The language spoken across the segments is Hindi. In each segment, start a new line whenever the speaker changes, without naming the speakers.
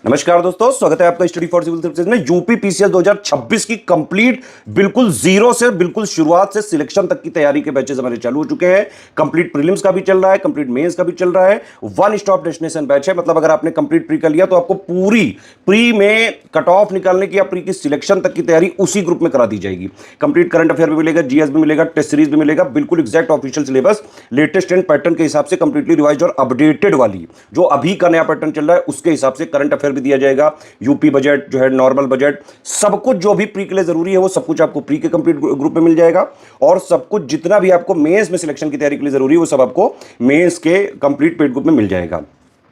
नमस्कार दोस्तों, स्वागत है आपका स्टडी फॉर सिविल सर्विसेज में। यूपी पीसीएस 2026 की कंप्लीट बिल्कुल जीरो से बिल्कुल शुरुआत से सिलेक्शन तक की तैयारी के बैचेस हमारे चालू हो चुके हैं। कंप्लीट प्रीलिम्स का भी चल रहा है, कंप्लीट मेंस का भी चल रहा है। वन स्टॉप डेस्टिनेशन बैच है, मतलब अगर आपने कंप्लीट प्री कर लिया तो आपको पूरी प्री में कट ऑफ निकालने की या प्री की सिलेक्शन तक की तैयारी उसी ग्रुप में करा दी जाएगी। कंप्लीट करंट अफेयर भी मिलेगा, जीएस भी मिलेगा, टेस्ट सीरीज भी मिलेगा, बिल्कुल exact official syllabus latest and pattern के हिसाब से कंप्लीटली रिवाइज और अपडेटेड वाली जो अभी का नया पैटर्न चल रहा है उसके हिसाब से करंट अफेयर भी दिया जाएगा। यूपी बजट जो है, नॉर्मल बजट, सब कुछ जो भी प्री के लिए जरूरी है वो सब कुछ आपको प्री के कंप्लीट ग्रुप में मिल जाएगा। और सब कुछ जितना भी आपको मेंस में सिलेक्शन की तैयारी के लिए जरूरी है वो सब आपको मेंस के कंप्लीट पेड ग्रुप में मिल जाएगा।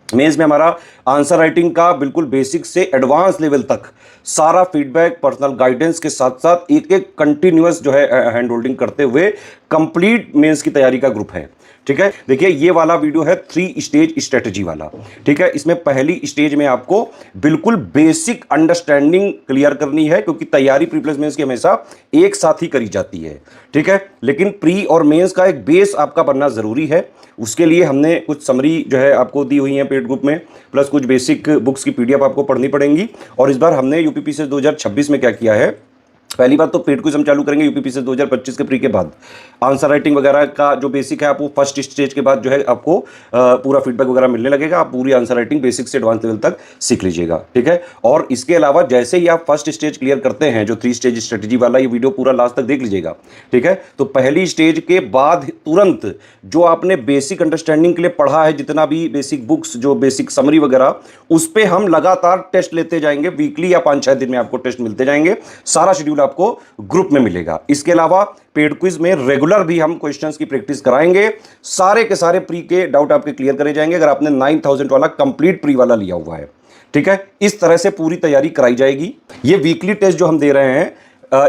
मेंस में हमारा आंसर राइटिंग का बिल्कुल बेसिक से एडवांस लेवल तक सारा फीडबैक, पर्सनल गाइडेंस के साथ साथ एक एक कंटिन्यूअस जो है हैंड होल्डिंग करते हुए कंप्लीट मेंस की तैयारी का ग्रुप है। ठीक है, देखिए ये वाला वीडियो है 3 स्टेज स्ट्रेटजी वाला। ठीक है, इसमें पहली स्टेज में आपको बिल्कुल बेसिक अंडरस्टैंडिंग क्लियर करनी है, क्योंकि तैयारी प्री प्लस मेंस की हमेशा एक साथ ही करी जाती है। ठीक है, लेकिन प्री और मेंस का एक बेस आपका बनना जरूरी है। उसके लिए हमने कुछ समरी जो है आपको दी हुई है पेड ग्रुप में, प्लस कुछ बेसिक बुक्स की पीडीएफ आपको पढ़नी पड़ेंगी। और इस बार हमने यूपी पीसीएस 2026 में क्या किया है, पहली बात तो पेड क्विज हम चालू करेंगे यूपी पीसीएस 2025 के प्री के बाद। आंसर राइटिंग वगैरह का जो बेसिक है आपको फर्स्ट स्टेज के बाद जो है आपको पूरा फीडबैक वगैरह मिलने लगेगा। आप पूरी आंसर राइटिंग बेसिक से एडवांस लेवल तक सीख लीजिएगा। ठीक है, और इसके अलावा जैसे ही आप फर्स्ट स्टेज क्लियर करते हैं, जो 3 स्टेज स्ट्रेटेजी वाला, ये वीडियो पूरा लास्ट तक देख लीजिएगा। ठीक है, तो पहली स्टेज के बाद तुरंत जो आपने बेसिक अंडरस्टैंडिंग के लिए पढ़ा है, जितना भी बेसिक बुक्स, जो बेसिक समरी वगैरह, उस पर हम लगातार टेस्ट लेते जाएंगे। वीकली या 5-6 दिन में आपको टेस्ट मिलते जाएंगे। सारा शेड्यूल आपको ग्रुप में मिलेगा। इसके अलावा पेड क्विज में रेगुलर भी हम क्वेश्चंस की प्रैक्टिस कराएंगे। सारे के सारे प्री के डाउट आपके क्लियर करे जाएंगे अगर आपने 9000 वाला कंप्लीट प्री वाला लिया हुआ है। ठीक है, इस तरह से पूरी तैयारी कराई जाएगी। ये वीकली टेस्ट जो हम दे रहे हैं,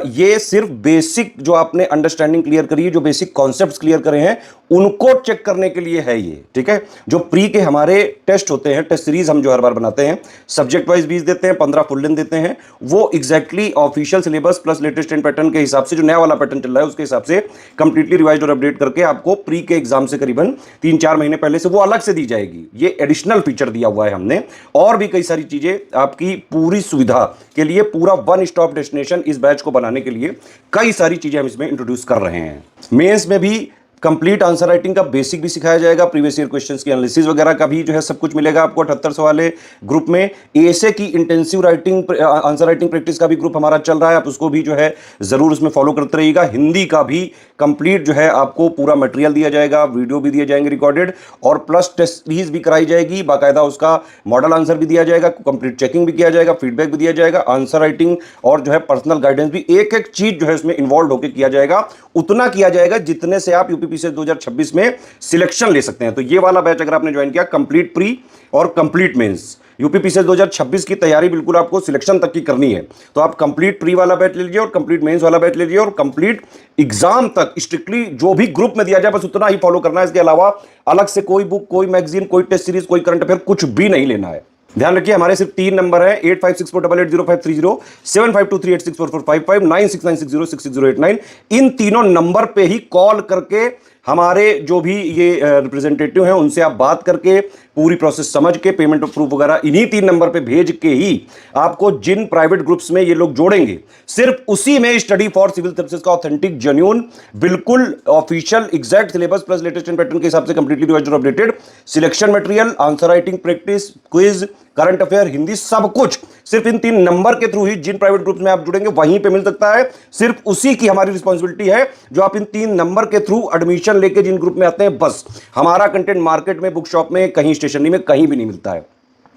ये सिर्फ बेसिक जो आपने अंडरस्टैंडिंग क्लियर करी है, जो बेसिक कॉन्सेप्ट्स क्लियर करे हैं, उनको चेक करने के लिए है ये। ठीक है, जो प्री के हमारे टेस्ट होते हैं, टेस्ट सीरीज हम जो हर बार बनाते हैं, सब्जेक्ट वाइज 20 देते हैं, 15 फुल लेंथ देते हैं, वो exactly official syllabus plus latest and pattern के हिसाब से, जो नया वाला पैटर्न चल रहा है उसके हिसाब से कंप्लीटली रिवाइज और अपडेट करके आपको प्री के एग्जाम से करीबन 3-4 महीने पहले से वो अलग से दी जाएगी। ये एडिशनल फीचर दिया हुआ है हमने। और भी कई सारी चीजें आपकी पूरी सुविधा के लिए, पूरा वन स्टॉप डेस्टिनेशन इस बैच को बनाने के लिए कई सारी चीजें हम इसमें इंट्रोड्यूस कर रहे हैं। मेंस में भी कंप्लीट आंसर राइटिंग का बेसिक भी सिखाया जाएगा, प्रीवियस ईयर क्वेश्चंस की एनालिसिस वगैरह का भी जो है सब कुछ मिलेगा आपको 7800 वाले ग्रुप में। एसे की intensive writing, answer writing practice का भी ग्रुप हमारा चल रहा है, आप उसको भी जो है जरूर उसमें फॉलो करते रहिएगा। हिंदी का भी कंप्लीट जो है आपको पूरा मटेरियल दिया जाएगा, वीडियो भी दिए जाएंगे रिकॉर्डेड, और प्लस टेस्ट सीरीज भी कराई जाएगी, बाकायदा उसका मॉडल आंसर भी दिया जाएगा, कंप्लीट चेकिंग भी किया जाएगा, फीडबैक भी दिया जाएगा, आंसर राइटिंग और जो है पर्सनल गाइडेंस भी, एक एक चीज जो है उसमें इन्वॉल्व होकर किया जाएगा। उतना किया जाएगा जितने से आप यूपी पीसीएस 2026 में सिलेक्शन ले सकते हैं। तो ये वाला बैच अगर आपने ज्वाइन किया, कंप्लीट प्री और कंप्लीट मेंस, यूपी पीसीएस 2026 की तैयारी बिल्कुल आपको सिलेक्शन तक की करनी है, तो आप कंप्लीट प्री वाला बैच ले लीजिए और कंप्लीट मेंस वाला बैच ले लीजिए, और कंप्लीट एग्जाम तक स्ट्रिक्टली जो भी ग्रुप में दिया जाए बस उतना ही फॉलो करना है। इसके अलावा अलग से कोई बुक, कोई मैगजीन, कोई टेस्ट सीरीज, कोई करंट अफेयर कुछ भी नहीं लेना है। ध्यान रखिए, हमारे सिर्फ 3 नंबर है, 8564880530, 7523864455, 9696066089। इन तीनों नंबर पे ही कॉल करके हमारे जो भी ये रिप्रेजेंटेटिव हैं उनसे आप बात करके पूरी प्रोसेस समझ के पेमेंट ऑफ प्रूफ वगैरह इन्हीं 3 नंबर पे भेज के ही आपको जिन प्राइवेट ग्रुप्स में ये लोग जोड़ेंगे, सिर्फ उसी में स्टडी फॉर सिविल सर्विसेज का ऑथेंटिक, जेन्युइन, बिल्कुल official exact syllabus plus latest and pattern के हिसाब से कंप्लीटली रिवाइज्ड और updated selection material, answer writing practice, quiz, current affair, Hindi, सब कुछ सिर्फ इन 3 नंबर के थ्रू ही जिन प्राइवेट ग्रुप्स में आप जुड़ेंगे वहीं पे मिल सकता है। सिर्फ उसी की हमारी रिस्पांसिबिलिटी है जो आप इन 3 नंबर के थ्रू एडमिशन लेके जिन ग्रुप में आते हैं। बस हमारा कंटेंट मार्केट में, बुक शॉप में, कहीं स्टेशनरी में, कहीं भी नहीं मिलता है।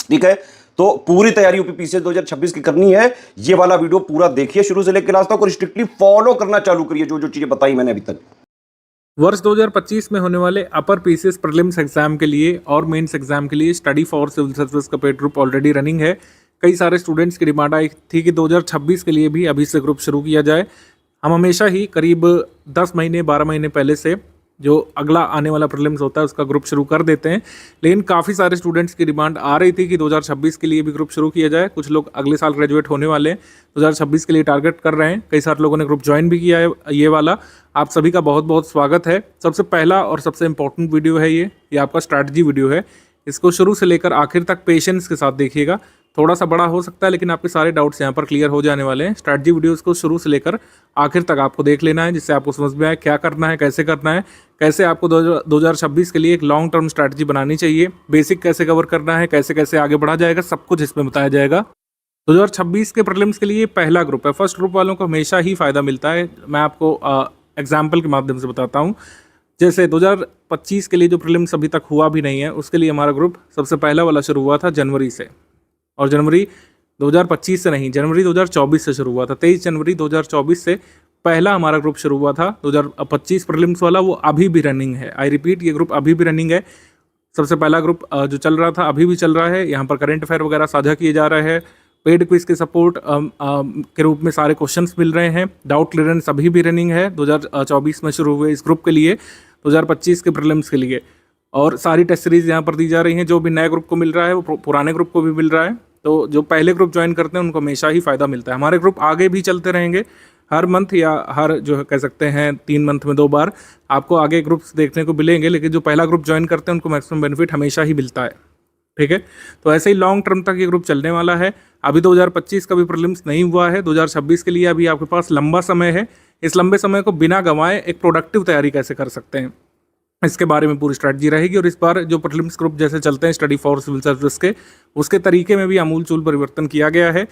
ठीक है, तो पूरी तैयारी यूपी पीसीएस 2026 की करनी है। ये वाला वीडियो पूरा देखिए शुरू से लेकर लास्ट तक और स्ट्रिक्टली फॉलो करना चालू करिए जो जो चीजें बताई मैंने अभी तक।
वर्ष 2025 में होने वाले अपर पीसीएस प्रीलिम्स एग्जाम के लिए और मेंस एग्जाम के लिए स्टडी फॉर सिविल सर्विस का पेड ग्रुप ऑलरेडी रनिंग है। कई सारे स्टूडेंट्स की डिमांड आई थी कि 2026 के लिए भी अभी से ग्रुप शुरू किया जाए। हम हमेशा ही करीब 10 महीने 12 महीने पहले से जो अगला आने वाला प्रीलिम्स होता है उसका ग्रुप शुरू कर देते हैं, लेकिन काफ़ी सारे स्टूडेंट्स की डिमांड आ रही थी कि 2026 के लिए भी ग्रुप शुरू किया जाए। कुछ लोग अगले साल ग्रेजुएट होने वाले हैं, 2026 के लिए टारगेट कर रहे हैं। कई सारे लोगों ने ग्रुप ज्वाइन भी किया है। ये वाला आप सभी का बहुत बहुत स्वागत है। सबसे पहला और सबसे इंपॉर्टेंट वीडियो है ये आपका स्ट्रैटेजी वीडियो है। इसको शुरू से लेकर आखिर तक पेशेंस के साथ देखिएगा। थोड़ा सा बड़ा हो सकता है, लेकिन आपके सारे डाउट्स यहाँ पर क्लियर हो जाने वाले हैं। स्ट्रैटेजी वीडियोस को शुरू से लेकर आखिर तक आपको देख लेना है, जिससे आपको समझ में आए क्या करना है, कैसे करना है, कैसे आपको 2026 के लिए एक लॉन्ग टर्म स्ट्रैटेजी बनानी चाहिए, बेसिक कैसे कवर करना है, कैसे कैसे आगे बढ़ा जाएगा, सब कुछ इसमें बताया जाएगा। 2026 के प्रीलिम्स के लिए पहला ग्रुप है। फर्स्ट ग्रुप वालों को हमेशा ही फ़ायदा मिलता है। मैं आपको एग्जाम्पल के माध्यम से बताता हूँ। जैसे 2025 के लिए जो प्रीलिम्स अभी तक हुआ भी नहीं है, उसके लिए हमारा ग्रुप सबसे पहला वाला शुरू हुआ था जनवरी से, और जनवरी 2025 से नहीं, जनवरी 2024 से शुरू हुआ था। 23 जनवरी 2024 से पहला हमारा ग्रुप शुरू हुआ था 2025 प्रीलिम्स वाला, वो अभी भी रनिंग है। आई रिपीट, ये ग्रुप अभी भी रनिंग है। सबसे पहला ग्रुप जो चल रहा था अभी भी चल रहा है। यहाँ पर करंट अफेयर वगैरह साझा किए जा रहे हैं, पेड क्विज के सपोर्ट के रूप में सारे क्वेश्चंस मिल रहे हैं। डाउट क्लियरेंस अभी भी रनिंग है 2024 में शुरू हुए इस ग्रुप के लिए, 2025 के प्रीलिम्स के लिए। और सारी टेस्ट सीरीज यहाँ पर दी जा रही हैं। जो भी नए ग्रुप को मिल रहा है वो पुराने ग्रुप को भी मिल रहा है। तो जो पहले ग्रुप ज्वाइन करते हैं उनको हमेशा ही फ़ायदा मिलता है। हमारे ग्रुप आगे भी चलते रहेंगे, हर मंथ या हर जो कह सकते हैं 3 मंथ में 2 बार आपको आगे ग्रुप्स देखने को मिलेंगे, लेकिन जो पहला ग्रुप ज्वाइन करते हैं उनको मैक्सिमम बेनिफिट हमेशा ही मिलता है। ठीक है, तो ऐसे ही लॉन्ग टर्म तक ये ग्रुप चलने वाला है। अभी 2025 का भी प्रीलिम्स नहीं हुआ है, 2026 के लिए अभी आपके पास लंबा समय है। इस लंबे समय को बिना गंवाए एक प्रोडक्टिव तैयारी कैसे कर सकते हैं, इसके बारे में पूरी स्ट्रैटेजी रहेगी। और इस बार जो प्रीलिम्स ग्रुप जैसे चलते हैं स्टडी फॉर सिविल सर्विस के, उसके तरीके में भी आमूलचूल परिवर्तन किया गया है।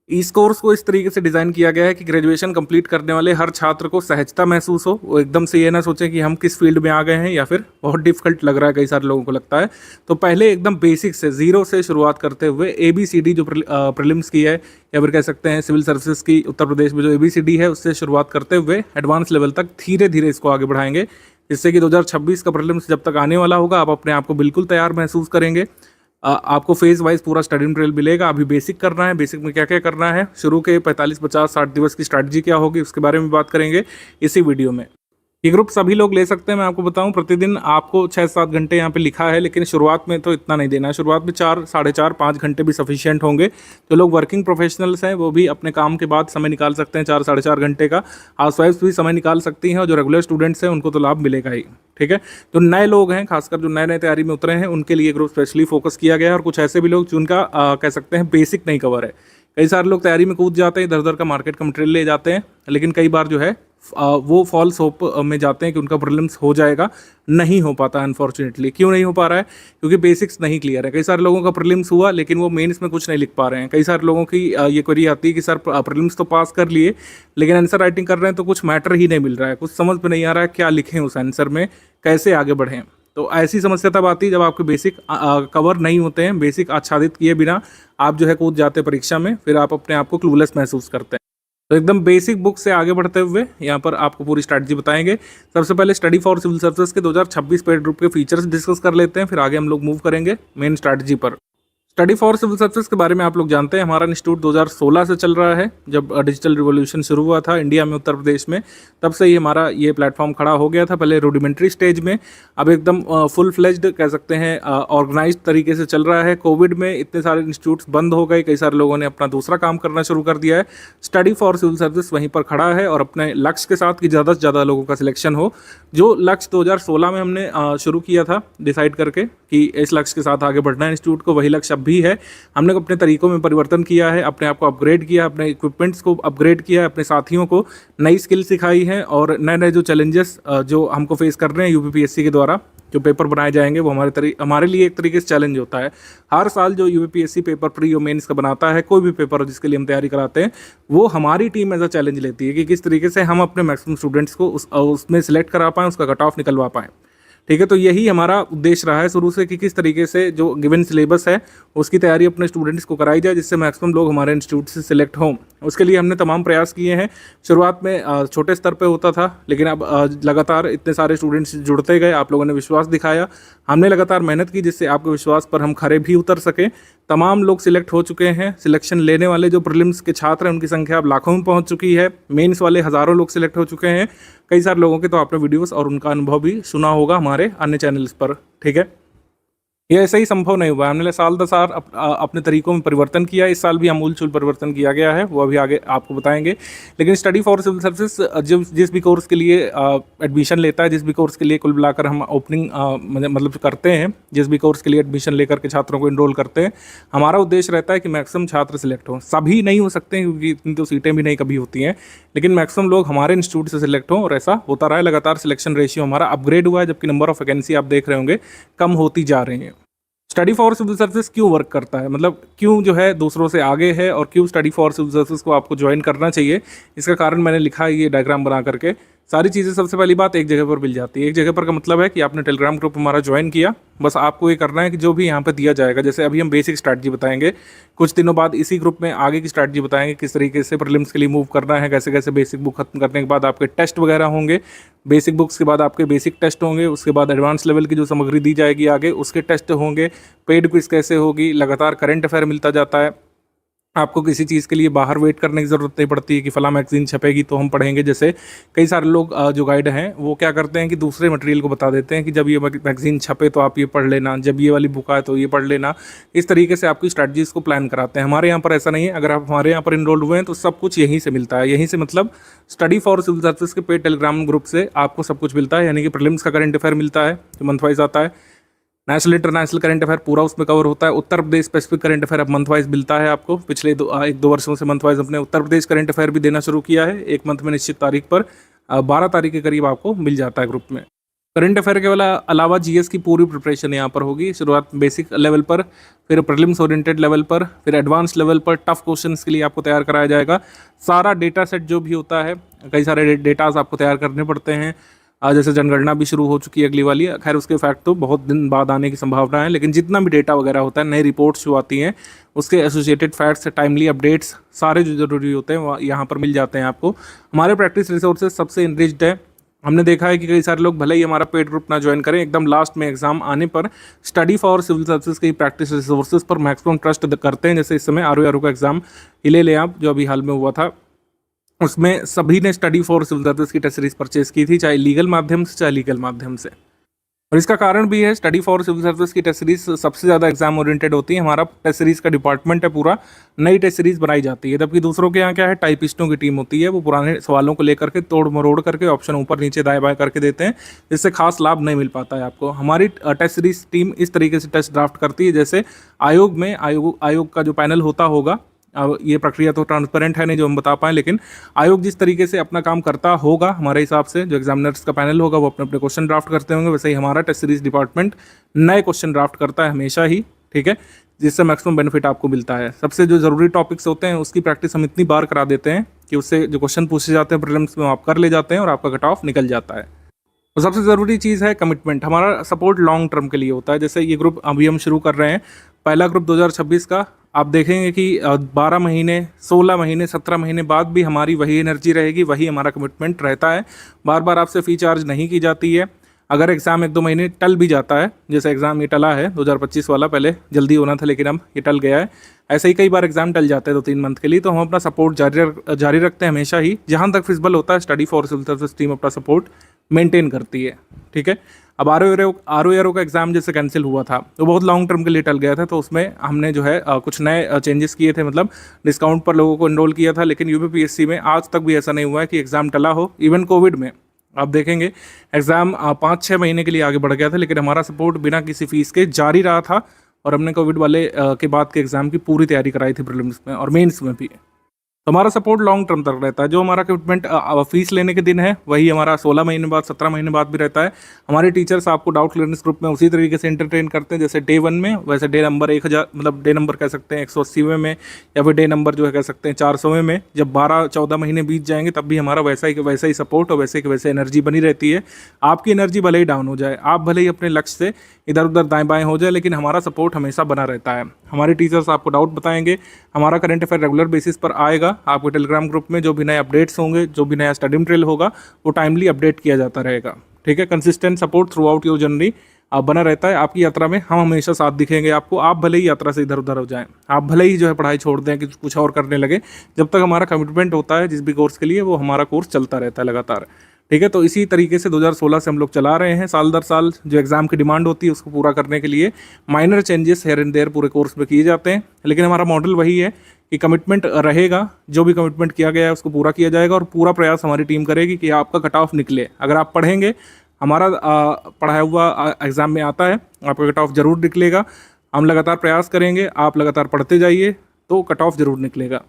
इस कोर्स को इस तरीके से डिज़ाइन किया गया है कि ग्रेजुएशन कंप्लीट करने वाले हर छात्र को सहजता महसूस हो। वो एकदम से ये ना सोचें कि हम किस फील्ड में आ गए हैं या फिर बहुत डिफिकल्ट लग रहा है, कई सारे लोगों को लगता है। तो पहले एकदम बेसिक से, जीरो से शुरुआत करते हुए ABCD जो प्रीलिम्स की है, या फिर कह सकते हैं सिविल सर्विसेज की उत्तर प्रदेश में जो ABCD है, उससे शुरुआत करते हुए एडवांस लेवल तक धीरे धीरे इसको आगे बढ़ाएंगे, जिससे कि 2026 का प्रीलिम्स जब तक आने वाला होगा आप अपने आप को बिल्कुल तैयार महसूस करेंगे। आपको फेज वाइज पूरा स्टडी मटेरियल मिलेगा। अभी बेसिक करना है, बेसिक में क्या क्या करना है, शुरू के 45, 50, 60 दिवस की स्ट्रैटेजी क्या होगी, उसके बारे में बात करेंगे इसी वीडियो में। ये ग्रुप सभी लोग ले सकते हैं। मैं आपको बताऊं, प्रतिदिन आपको 6-7 घंटे यहाँ पे लिखा है, लेकिन शुरुआत में तो इतना नहीं देना है। शुरुआत में 4, 4.5, 5 घंटे भी सफिशिएंट होंगे। जो लोग वर्किंग प्रोफेशनल्स हैं वो भी अपने काम के बाद समय निकाल सकते हैं 4, 4.5 घंटे का। हाउसवाइफ्स भी समय निकाल सकती हैं, और जो रेगुलर स्टूडेंट्स हैं उनको तो लाभ मिलेगा ही। ठीक है, जो नए लोग हैं, खासकर जो नए नए तैयारी में उतरे हैं, उनके लिए ग्रुप स्पेशली फोकस किया गया है। और कुछ ऐसे भी लोग जिनका कह सकते हैं बेसिक नहीं कवर है। कई सारे लोग तैयारी में कूद जाते हैं, इधर उधर का मार्केट का मटेरियल ले जाते हैं, लेकिन कई बार जो है वो फॉल्स होप में जाते हैं कि उनका प्रीलिम्स हो जाएगा। नहीं हो पाता अनफॉर्चुनेटली। क्यों नहीं हो पा रहा है? क्योंकि बेसिक्स नहीं क्लियर है। कई सारे लोगों का प्रीलिम्स हुआ, लेकिन वो मेंस में कुछ नहीं लिख पा रहे हैं। कई सारे लोगों की ये क्वेरी आती है कि सर प्रीलिम्स तो पास कर लिए, लेकिन आंसर राइटिंग कर रहे हैं तो कुछ मैटर ही नहीं मिल रहा है, कुछ समझ में नहीं आ रहा है क्या लिखें उस आंसर में, कैसे आगे बढ़ें। तो ऐसी समस्या तब आती है जब आपके बेसिक कवर नहीं होते हैं। बेसिक आच्छादित किए बिना आप जो है कूद जाते हैं परीक्षा में, फिर आप अपने आप को क्लूलेस महसूस करते हैं। तो एकदम बेसिक बुक से आगे बढ़ते हुए यहाँ पर आपको पूरी स्ट्रैटेजी बताएंगे। सबसे पहले स्टडी फॉर सिविल सर्विसेज के 2026 पेड ग्रुप के फीचर्स डिस्कस कर लेते हैं, फिर आगे हम लोग मूव करेंगे मेन स्ट्रैटेजी पर। स्टडी फॉर सिविल सर्विसेज के बारे में आप लोग जानते हैं, हमारा इंस्टीट्यूट 2016 से चल रहा है। जब डिजिटल रिवॉल्यूशन शुरू हुआ था इंडिया में, उत्तर प्रदेश में, तब से ही हमारा ये प्लेटफॉर्म खड़ा हो गया था। पहले रूडिमेंट्री स्टेज में, अब एकदम फुल फ्लेज्ड कह सकते हैं ऑर्गेनाइज्ड तरीके से चल रहा है। कोविड में इतने सारे इंस्टीट्यूट्स बंद हो गए, कई सारे लोगों ने अपना दूसरा काम करना शुरू कर दिया है। स्टडी फॉर सिविल सर्विस वहीं पर खड़ा है, और अपने लक्ष्य के साथ कि ज़्यादा से ज़्यादा लोगों का सिलेक्शन हो। जो लक्ष्य 2016 में हमने शुरू किया था डिसाइड करके कि इस लक्ष्य के साथ आगे बढ़ना है इंस्टीट्यूट को, वही लक्ष्य अब भी है। हमने अपने तरीकों में परिवर्तन किया है, अपने आप को अपग्रेड किया, अपने इक्विपमेंट्स को अपग्रेड किया, अपने साथियों को नई स्किल सिखाई है, और नए नए जो चैलेंजेस जो हमको फेस कर रहे हैं UPPSC के द्वारा जो पेपर बनाए जाएंगे, वो हमारे लिए एक तरीके से चैलेंज होता है। हर साल जो UPPSC पेपर प्री और मेंस का बनाता है, कोई भी पेपर जिसके लिए हम तैयारी कराते हैं, वो हमारी टीम एज अ चैलेंज लेती है कि किस तरीके से हम अपने मैक्सिमम स्टूडेंट्स को उसमें सिलेक्ट करा पाएँ, उसका कट ऑफ निकलवा पाएँ। ठीक है, तो यही हमारा उद्देश्य रहा है शुरू से कि किस तरीके से जो गिवन सिलेबस है उसकी तैयारी अपने स्टूडेंट्स को कराई जाए, जिससे मैक्सिमम लोग हमारे इंस्टीट्यूट से सिलेक्ट हों। उसके लिए हमने तमाम प्रयास किए हैं। शुरुआत में छोटे स्तर पे होता था, लेकिन अब लगातार इतने सारे स्टूडेंट्स जुड़ते गए, आप लोगों ने विश्वास दिखाया, हमने लगातार मेहनत की, जिससे आपके विश्वास पर हम खरे भी उतर सकें। तमाम लोग सिलेक्ट हो चुके हैं। सिलेक्शन लेने वाले जो प्रीलिम्स के छात्र हैं उनकी संख्या अब लाखों में पहुंच चुकी है। मेंस वाले हज़ारों लोग सिलेक्ट हो चुके हैं। कई सारे लोगों के तो आपने वीडियोस और उनका अनुभव भी सुना होगा हमारे अन्य चैनल्स पर। ठीक है, ये ऐसे ही संभव नहीं हुआ। हमने साल दर साल अपने तरीकों में परिवर्तन किया। इस साल भी आमूल-चूल परिवर्तन किया गया है, वो अभी आगे आपको बताएँगे। लेकिन स्टडी फॉर सिविल सर्विसेज जिस भी कोर्स के लिए एडमिशन लेता है, जिस भी कोर्स के लिए कुल मिलाकर हम ओपनिंग मतलब करते हैं, जिस भी कोर्स के लिए एडमिशन लेकर के छात्रों को एनरोल करते हैं, हमारा उद्देश्य रहता है कि मैक्सिमम छात्र सिलेक्ट हों। सभी नहीं हो सकते हैं क्योंकि इतनी तो सीटें भी नहीं कभी होती हैं, लेकिन मैक्सिमम लोग हमारे इंस्टीट्यूट से सिलेक्ट हों, और ऐसा होता रहा है। लगातार सिलेक्शन रेशियो हमारा अपग्रेड हुआ है, जबकि नंबर ऑफ वैकेंसी आप देख रहे होंगे कम होती जा रही हैं। स्टडी फॉर सिविल सर्विसेज क्यों वर्क करता है, मतलब क्यों जो है दूसरों से आगे है, और क्यों स्टडी फॉर सिविल सर्विसेज को आपको ज्वाइन करना चाहिए, इसका कारण मैंने लिखा है ये डायग्राम बना करके। सारी चीज़ें सबसे पहली बात एक जगह पर मिल जाती है। एक जगह पर का मतलब है कि आपने टेलीग्राम ग्रुप हमारा ज्वाइन किया, बस आपको ये करना है कि जो भी यहाँ पे दिया जाएगा, जैसे अभी हम बेसिक स्ट्रैटेजी बताएंगे, कुछ दिनों बाद इसी ग्रुप में आगे की स्ट्रैटेजी बताएंगे, किस तरीके से प्रीलिम्स के लिए मूव करना है, कैसे कैसे बेसिक बुक खत्म करने के बाद आपके टेस्ट वगैरह होंगे, बेसिक बुक्स के बाद आपके बेसिक टेस्ट होंगे, उसके बाद एडवांस लेवल की जो सामग्री दी जाएगी आगे उसके टेस्ट होंगे, पेड क्विज कैसे होगी, लगातार करंट अफेयर मिलता जाता है। आपको किसी चीज़ के लिए बाहर वेट करने की ज़रूरत नहीं पड़ती है कि फ़लाँ मैगज़ीन छपेगी तो हम पढ़ेंगे। जैसे कई सारे लोग जो गाइड हैं वो क्या करते हैं कि दूसरे मटेरियल को बता देते हैं कि जब ये मैगज़ीन छपे तो आप ये पढ़ लेना, जब ये वाली बुक आए तो ये पढ़ लेना। इस तरीके से आपकी स्ट्रैटेजीज़ को प्लान कराते हैं। हमारे यहाँ पर ऐसा नहीं है। अगर आप हमारे यहाँ पर इनरोल हुए हैं तो सब कुछ यहीं से मिलता है। यहीं से मतलब स्टडी फॉर सिविल सर्विसेज के पेड टेलीग्राम ग्रुप से आपको सब कुछ मिलता है, यानी कि प्रीलिम्स का करंट अफेयर मिलता है जो मंथ वाइज आता है, नेशनल इंटरनेशनल करंट अफेयर पूरा उसमें कवर होता है, Uttar Pradesh specific current affair अब मंथ वाइज मिलता है आपको। पिछले एक दो वर्षों से मंथ वाइज अपने उत्तर प्रदेश करंट अफेयर भी देना शुरू किया है। एक मंथ में निश्चित तारीख पर 12 तारीख के करीब आपको मिल जाता है ग्रुप में। करंट अफेयर के अलावा जीएस की पूरी प्रिपरेशन यहाँ पर होगी। शुरुआत बेसिक लेवल पर, फिर प्रीलिम्स ओरिएंटेड लेवल पर, फिर एडवांस लेवल पर टफ क्वेश्चंस के लिए आपको तैयार कराया जाएगा। सारा डेटा सेट जो भी होता है, कई सारे डेटाज आपको तैयार करने पड़ते हैं। जैसे जनगणना भी शुरू हो चुकी है अगली वाली, खैर उसके फैक्ट तो बहुत दिन बाद आने की संभावना है, लेकिन जितना भी डेटा वगैरह होता है, नई रिपोर्ट्स जो आती हैं, उसके एसोसिएटेड फैक्ट्स, टाइमली अपडेट्स, सारे जो जरूरी होते हैं वो यहाँ पर मिल जाते हैं आपको। हमारे प्रैक्टिस रिसोर्सेज सबसे इनरिच्ड है। हमने देखा है कि कई सारे लोग भले ही हमारा पेड ग्रुप ना ज्वाइन करें, एकदम लास्ट में एग्जाम आने पर स्टडी फॉर सिविल सर्विसेज की प्रैक्टिस रिसोर्सेज पर मैक्सिमम ट्रस्ट करते हैं। जैसे इस समय आर का एग्जाम ही ले लें आप, जो अभी हाल में हुआ था, उसमें सभी ने स्टडी फॉर सिविल सर्विसेज की टेस्ट सीरीज परचेज की थी, चाहे लीगल माध्यम से चाहे लीगल माध्यम से। और इसका कारण भी है, स्टडी फॉर सिविल सर्विसेज की टेस्ट सीरीज सबसे ज़्यादा एग्जाम ओरिएंटेड होती है। हमारा टेस्ट सीरीज का डिपार्टमेंट है, पूरा नई टेस्ट सीरीज बनाई जाती है, जबकि दूसरों के यहाँ क्या है, टाइपिस्टों की टीम होती है, वो पुराने सवालों को लेकर के तोड़ मरोड़ करके ऑप्शन ऊपर नीचे दाएं बाएं करके देते हैं, जिससे खास लाभ नहीं मिल पाता है आपको। हमारी टेस्ट सीरीज टीम इस तरीके से टेस्ट ड्राफ्ट करती है, जैसे आयोग में आयोग का जो पैनल होता होगा, अब ये प्रक्रिया तो ट्रांसपेरेंट है नहीं जो हम बता पाएँ, लेकिन आयोग जिस तरीके से अपना काम करता होगा हमारे हिसाब से, जो एग्जामिनर्स का पैनल होगा वो अपने अपने क्वेश्चन ड्राफ्ट करते होंगे, वैसे ही हमारा टेस्ट सीरीज डिपार्टमेंट नए क्वेश्चन ड्राफ्ट करता है हमेशा ही, ठीक है, जिससे मैक्सिमम बेनिफिट आपको मिलता है। सबसे जो ज़रूरी टॉपिक्स होते हैं उसकी प्रैक्टिस हम इतनी बार करा देते हैं कि उससे जो क्वेश्चन पूछे जाते हैं प्रीलिम्स में आप कर ले जाते हैं और आपका कट ऑफ निकल जाता है। और सबसे ज़रूरी चीज़ है कमिटमेंट। हमारा सपोर्ट लॉन्ग टर्म के लिए होता है। जैसे ये ग्रुप अभी हम शुरू कर रहे हैं, पहला ग्रुप 2026 का, आप देखेंगे कि 12 महीने, 16 महीने, 17 महीने बाद भी हमारी वही एनर्जी रहेगी, वही हमारा कमिटमेंट रहता है। बार बार आपसे फ़ी चार्ज नहीं की जाती है। अगर एग्ज़ाम 1-2 महीने टल भी जाता है, जैसे एग्ज़ाम ये टला है 2025 वाला, पहले जल्दी होना था लेकिन अब ये टल गया है, ऐसे ही कई बार एग्ज़ाम टल जाते हैं 2-3 मंथ के लिए, तो हम अपना सपोर्ट जारी रखते हैं हमेशा ही। जहाँ तक फिजिबल होता है study for civil services team अपना सपोर्ट मेंटेन करती है, ठीक है। अब आर का एग्ज़ाम जैसे कैंसिल हुआ था तो बहुत लॉन्ग टर्म के लिए टल गया था, तो उसमें हमने जो है कुछ नए चेंजेस किए थे, मतलब डिस्काउंट पर लोगों को एनरोल किया था। लेकिन यूपीपीएससी में आज तक भी ऐसा नहीं हुआ है कि एग्ज़ाम टला हो। इवन कोविड में आप देखेंगे एग्ज़ाम 5-6 महीने के लिए आगे बढ़ गया था, लेकिन हमारा सपोर्ट बिना किसी फीस के जारी रहा था, और हमने कोविड वाले के बाद के एग्ज़ाम की पूरी तैयारी कराई थी प्रीलिम्स में और मेंस में भी। तो हमारा सपोर्ट लॉन्ग टर्म तक रहता है। जो हमारा कमिटमेंट फीस लेने के दिन है वही हमारा 16 महीने बाद, 17 महीने बाद भी रहता है। हमारे टीचर्स आपको डाउट क्लियरेंस ग्रुप में उसी तरीके से एंटरटेन करते हैं जैसे डे 1 में, वैसे डे नंबर 1000, मतलब डे नंबर कह सकते हैं 180वें में, या फिर डे नंबर जो है कह सकते हैं 400वें में। जब 12-14 महीने बीत जाएंगे तब भी हमारा वैसा ही सपोर्ट और वैसे की वैसे एनर्जी बनी रहती है। आपकी एनर्जी भले ही डाउन हो जाए, आप भले ही अपने लक्ष्य से इधर उधर दाएं बाएं हो जाए, लेकिन हमारा सपोर्ट हमेशा बना रहता है। हमारे टीचर्स आपको डाउट बताएंगे, हमारा करंट अफेयर रेगुलर बेसिस पर आएगा। आपके टेलीग्राम ग्रुप में जो भी नए अपडेट्स होंगे, जो भी नया स्टडी मटेरियल होगा, वो टाइमली अपडेट किया जाता रहेगा, ठीक है। Consistent support through out your journey बना रहता है। आपकी यात्रा में हम हमेशा साथ दिखेंगे आपको। आप भले ही यात्रा से इधर उधर हो जाएं, आप भले ही जो है पढ़ाई छोड़ दें कि कुछ और करने लगे, जब तक हमारा कमिटमेंट होता है जिस भी कोर्स के लिए, वो हमारा कोर्स चलता रहता है लगातार, ठीक है। तो इसी तरीके से 2016 से हम लोग चला रहे हैं, साल दर साल जो एग्ज़ाम की डिमांड होती है उसको पूरा करने के लिए minor changes here and there पूरे कोर्स में किए जाते हैं, लेकिन हमारा मॉडल वही है कि कमिटमेंट रहेगा, जो भी कमिटमेंट किया गया है उसको पूरा किया जाएगा और पूरा प्रयास हमारी टीम करेगी कि आपका कट ऑफ निकले। अगर आप पढ़ेंगे, हमारा पढ़ाया हुआ एग्ज़ाम में आता है, आपका कट ऑफ ज़रूर निकलेगा। हम लगातार प्रयास करेंगे, आप लगातार पढ़ते जाइए तो कट ऑफ ज़रूर निकलेगा।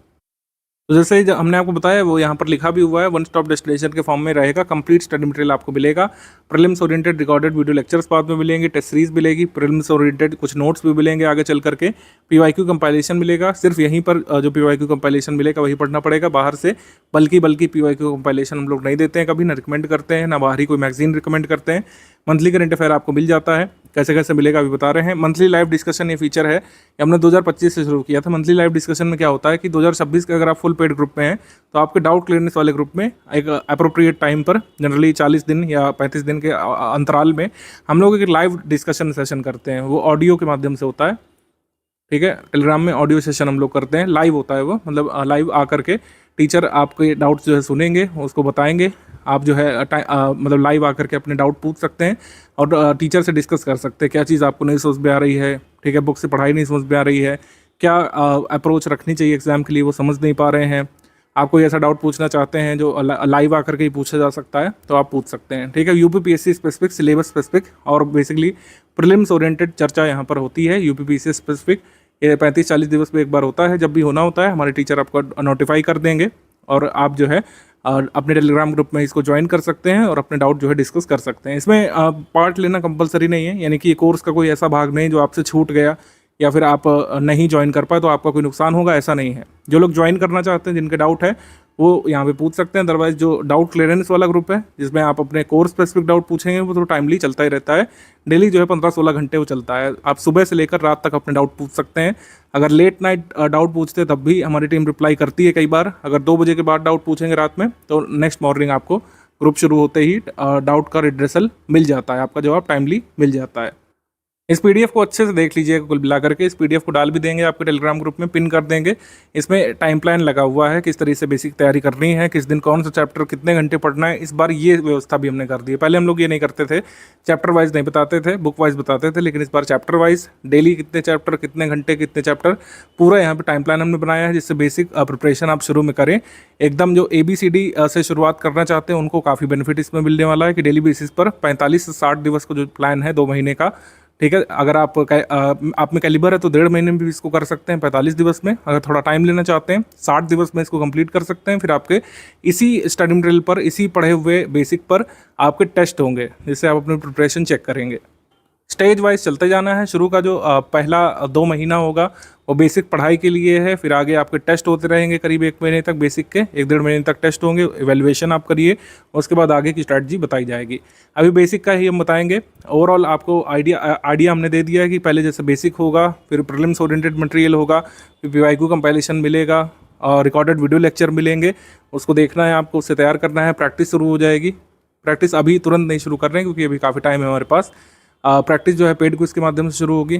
तो जैसे जो हमने आपको बताया वो यहाँ पर लिखा भी हुआ है, वन स्टॉप डेस्टिनेशन के फॉर्म में रहेगा। कंप्लीट स्टडी मटेरियल आपको मिलेगा, prelims oriented recorded video lectures बाद में मिलेंगे, टेस्ट सीरीज मिलेगी, प्रीलिम्स ओरिएंटेड कुछ नोट्स भी मिलेंगे आगे चल करके, पीवाईक्यू कंपाइलेशन मिलेगा। सिर्फ यहीं पर जो पीवाईक्यू कंपाइलेशन मिलेगा वही पढ़ना पड़ेगा बाहर से, बल्कि पीवाईक्यू कंपाइलेशन हम लोग नहीं देते हैं कभी, ना रिकमेंड करते हैं, ना बाहरी कोई मैगजीन रिकमेंड करते हैं। मंथली करंट अफेयर आपको मिल जाता है, कैसे कैसे मिलेगा अभी बता रहे हैं। मंथली लाइव डिस्कशन ये फीचर है, ये हमने 2025 से शुरू किया था। मंथली लाइव डिस्कशन में क्या होता है कि 2026 के अगर आप फुल पेड ग्रुप में हैं तो आपके डाउट क्लियरनेस वाले ग्रुप में एक अप्रोप्रिएट टाइम पर, जनरली 40 दिन या 35 दिन के अंतराल में हम लोग एक लाइव डिस्कशन सेशन करते हैं। वो ऑडियो के माध्यम से होता है, ठीक है। टेलीग्राम में ऑडियो सेशन हम लोग करते हैं, लाइव होता है वो, मतलब लाइव आकर के टीचर आपके डाउट्स जो है सुनेंगे, उसको बताएंगे। आप जो है मतलब लाइव आकर के अपने डाउट पूछ सकते हैं और टीचर से डिस्कस कर सकते हैं क्या चीज़ आपको नहीं समझ में आ रही है, ठीक है, बुक से पढ़ाई नहीं समझ में आ रही है, क्या अप्रोच रखनी चाहिए एग्ज़ाम के लिए वो समझ नहीं पा रहे हैं, आप कोई ऐसा डाउट पूछना चाहते हैं जो लाइव आकर के ही पूछा जा सकता है तो आप पूछ सकते हैं, ठीक है। यूपीपीएससी स्पेसिफिक, सिलेबस स्पेसिफिक और बेसिकली प्रीलिम्स ओरिएंटेड चर्चा यहाँ पर होती है। यूपीपीएससी स्पेसिफिक ये 35-40 दिवस में एक बार होता है, जब भी होना होता है हमारे टीचर आपको नोटिफाई कर देंगे और आप जो है अपने टेलीग्राम ग्रुप में इसको ज्वाइन कर सकते हैं और अपने डाउट जो है डिस्कस कर सकते हैं। इसमें पार्ट लेना कंपलसरी नहीं है, यानी कि ये कोर्स का कोई ऐसा भाग नहीं जो आपसे छूट गया या फिर आप नहीं ज्वाइन कर पाए तो आपका कोई नुकसान होगा, ऐसा नहीं है। जो लोग ज्वाइन करना चाहते हैं, जिनके डाउट है, वो यहाँ पे पूछ सकते हैं। अदरवाइज जो डाउट क्लियरेंस वाला ग्रुप है जिसमें आप अपने कोर्स स्पेसिफिक डाउट पूछेंगे वो तो टाइमली चलता ही रहता है, डेली जो है 15-16 घंटे वो चलता है। आप सुबह से लेकर रात तक अपने डाउट पूछ सकते हैं। अगर लेट नाइट डाउट पूछते हैं तब भी हमारी टीम रिप्लाई करती है कई बार। अगर 2 बजे के बाद डाउट पूछेंगे रात में तो नेक्स्ट मॉर्निंग आपको ग्रुप शुरू होते ही डाउट का रिड्रेसल मिल जाता है, आपका जवाब टाइमली मिल जाता है। इस पीडीएफ को अच्छे से देख लीजिएगा कुल मिला करके, इस पीडीएफ को डाल भी देंगे आपके टेलीग्राम ग्रुप में, पिन कर देंगे। इसमें टाइम प्लान लगा हुआ है, किस तरह से बेसिक तैयारी करनी है, किस दिन कौन सा चैप्टर कितने घंटे पढ़ना है। इस बार ये व्यवस्था भी हमने कर दी है, पहले हम लोग ये नहीं करते थे, चैप्टर वाइज नहीं बताते थे, बुक वाइज बताते थे, लेकिन इस बार चैप्टर वाइज डेली कितने चैप्टर, कितने घंटे, कितने चैप्टर, पूरा यहाँ पर टाइम प्लान हमने बनाया है, जिससे बेसिक प्रिपरेशन आप शुरू में करें। एकदम जो ABCD से शुरुआत करना चाहते हैं उनको काफ़ी बेनिफिट इसमें मिलने वाला है कि डेली बेसिस पर 45 से 60 दिवस का जो प्लान है 2 महीने का, ठीक है। अगर आप में कैलिबर है तो 1.5 महीने में भी इसको कर सकते हैं, 45 दिवस में। अगर थोड़ा टाइम लेना चाहते हैं 60 दिवस में इसको कंप्लीट कर सकते हैं। फिर आपके इसी स्टडी मटेरियल पर, इसी पढ़े हुए बेसिक पर आपके टेस्ट होंगे, जिससे आप अपनी प्रिपरेशन चेक करेंगे। स्टेज वाइज चलते जाना है। शुरू का जो पहला 2 महीना होगा वो बेसिक पढ़ाई के लिए है, फिर आगे आपके टेस्ट होते रहेंगे करीब 1 महीने तक, बेसिक के 1-1.5 महीने तक टेस्ट होंगे, इवैल्यूएशन आप करिए, उसके बाद आगे की स्ट्रैटेजी बताई जाएगी। अभी बेसिक का ही हम बताएंगे। ओवरऑल आपको आइडिया हमने दे दिया है कि पहले जैसे बेसिक होगा, फिर प्रीलिम्स ओरिएंटेड मटेरियल होगा, फिर पीवाईक्यू कंपाइलेशन मिलेगा और रिकॉर्डेड वीडियो लेक्चर मिलेंगे, उसको देखना है आपको, उससे तैयार करना है। प्रैक्टिस शुरू हो जाएगी। प्रैक्टिस अभी तुरंत नहीं शुरू कर रहे हैं क्योंकि अभी काफ़ी टाइम है हमारे पास। प्रैक्टिस जो है पेड क्विज के माध्यम से शुरू होगी,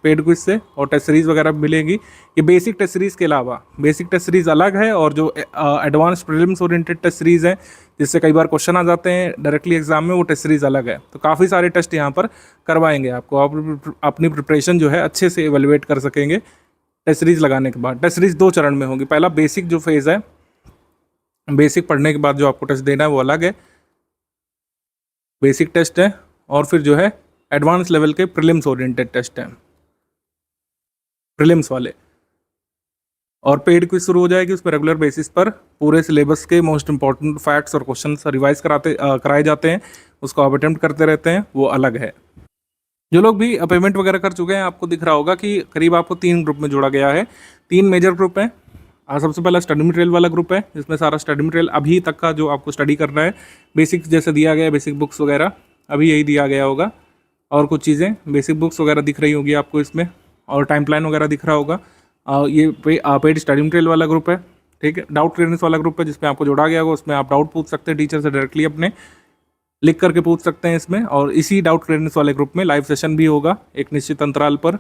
पेड क्विज से, और टेस्ट सीरीज़ वगैरह मिलेगी। ये बेसिक टेस्ट सीरीज़ के अलावा बेसिक टेस्ट सीरीज़ अलग है, और जो advance prelims oriented test series है जिससे कई बार क्वेश्चन आ जाते हैं डायरेक्टली एग्जाम में, वो टेस्ट सीरीज़ अलग है। तो काफ़ी सारे टेस्ट यहाँ पर करवाएंगे आपको, आप अपनी प्रिपरेशन जो है अच्छे से एवेलुएट कर सकेंगे टेस्ट सीरीज़ लगाने के बाद। टेस्ट सीरीज़ 2 चरण में होगी। पहला बेसिक जो फेज़ है, बेसिक पढ़ने के बाद जो आपको टेस्ट देना है वो अलग है, बेसिक टेस्ट है, और फिर जो है एडवांस लेवल के प्रीलिम्स ओरिएंटेड टेस्ट हैं, प्रीलिम्स वाले। और पेड क्विज शुरू हो जाएगी, उसमें रेगुलर बेसिस पर पूरे सिलेबस के मोस्ट इंपॉर्टेंट फैक्ट्स और क्वेश्चंस रिवाइज कराए जाते हैं, उसको आप अटेम्प्ट करते रहते हैं, वो अलग है। जो लोग भी पेमेंट वगैरह कर चुके हैं, आपको दिख रहा होगा कि करीब आपको 3 ग्रुप में जोड़ा गया है। 3 मेजर ग्रुप हैं। सबसे पहला स्टडी मटेरियल वाला ग्रुप है, जिसमें सारा स्टडी मटेरियल अभी तक का जो आपको स्टडी करना है, बेसिक जैसे दिया गया है, बेसिक बुक्स वगैरह अभी यही दिया गया होगा, और कुछ चीज़ें बेसिक बुक्स वगैरह दिख रही होगी आपको इसमें, और टाइम प्लान वगैरह दिख रहा होगा। ये पेड स्टडी मटेरियल वाला ग्रुप है, ठीक है। डाउट क्लियरेंस वाला ग्रुप है जिसमें आपको जोड़ा गया होगा, उसमें आप डाउट पूछ सकते हैं टीचर से डायरेक्टली, अपने लिख करके पूछ सकते हैं इसमें। और इसी डाउट क्लियरेंस वाले ग्रुप में लाइव सेशन भी होगा एक निश्चित अंतराल पर।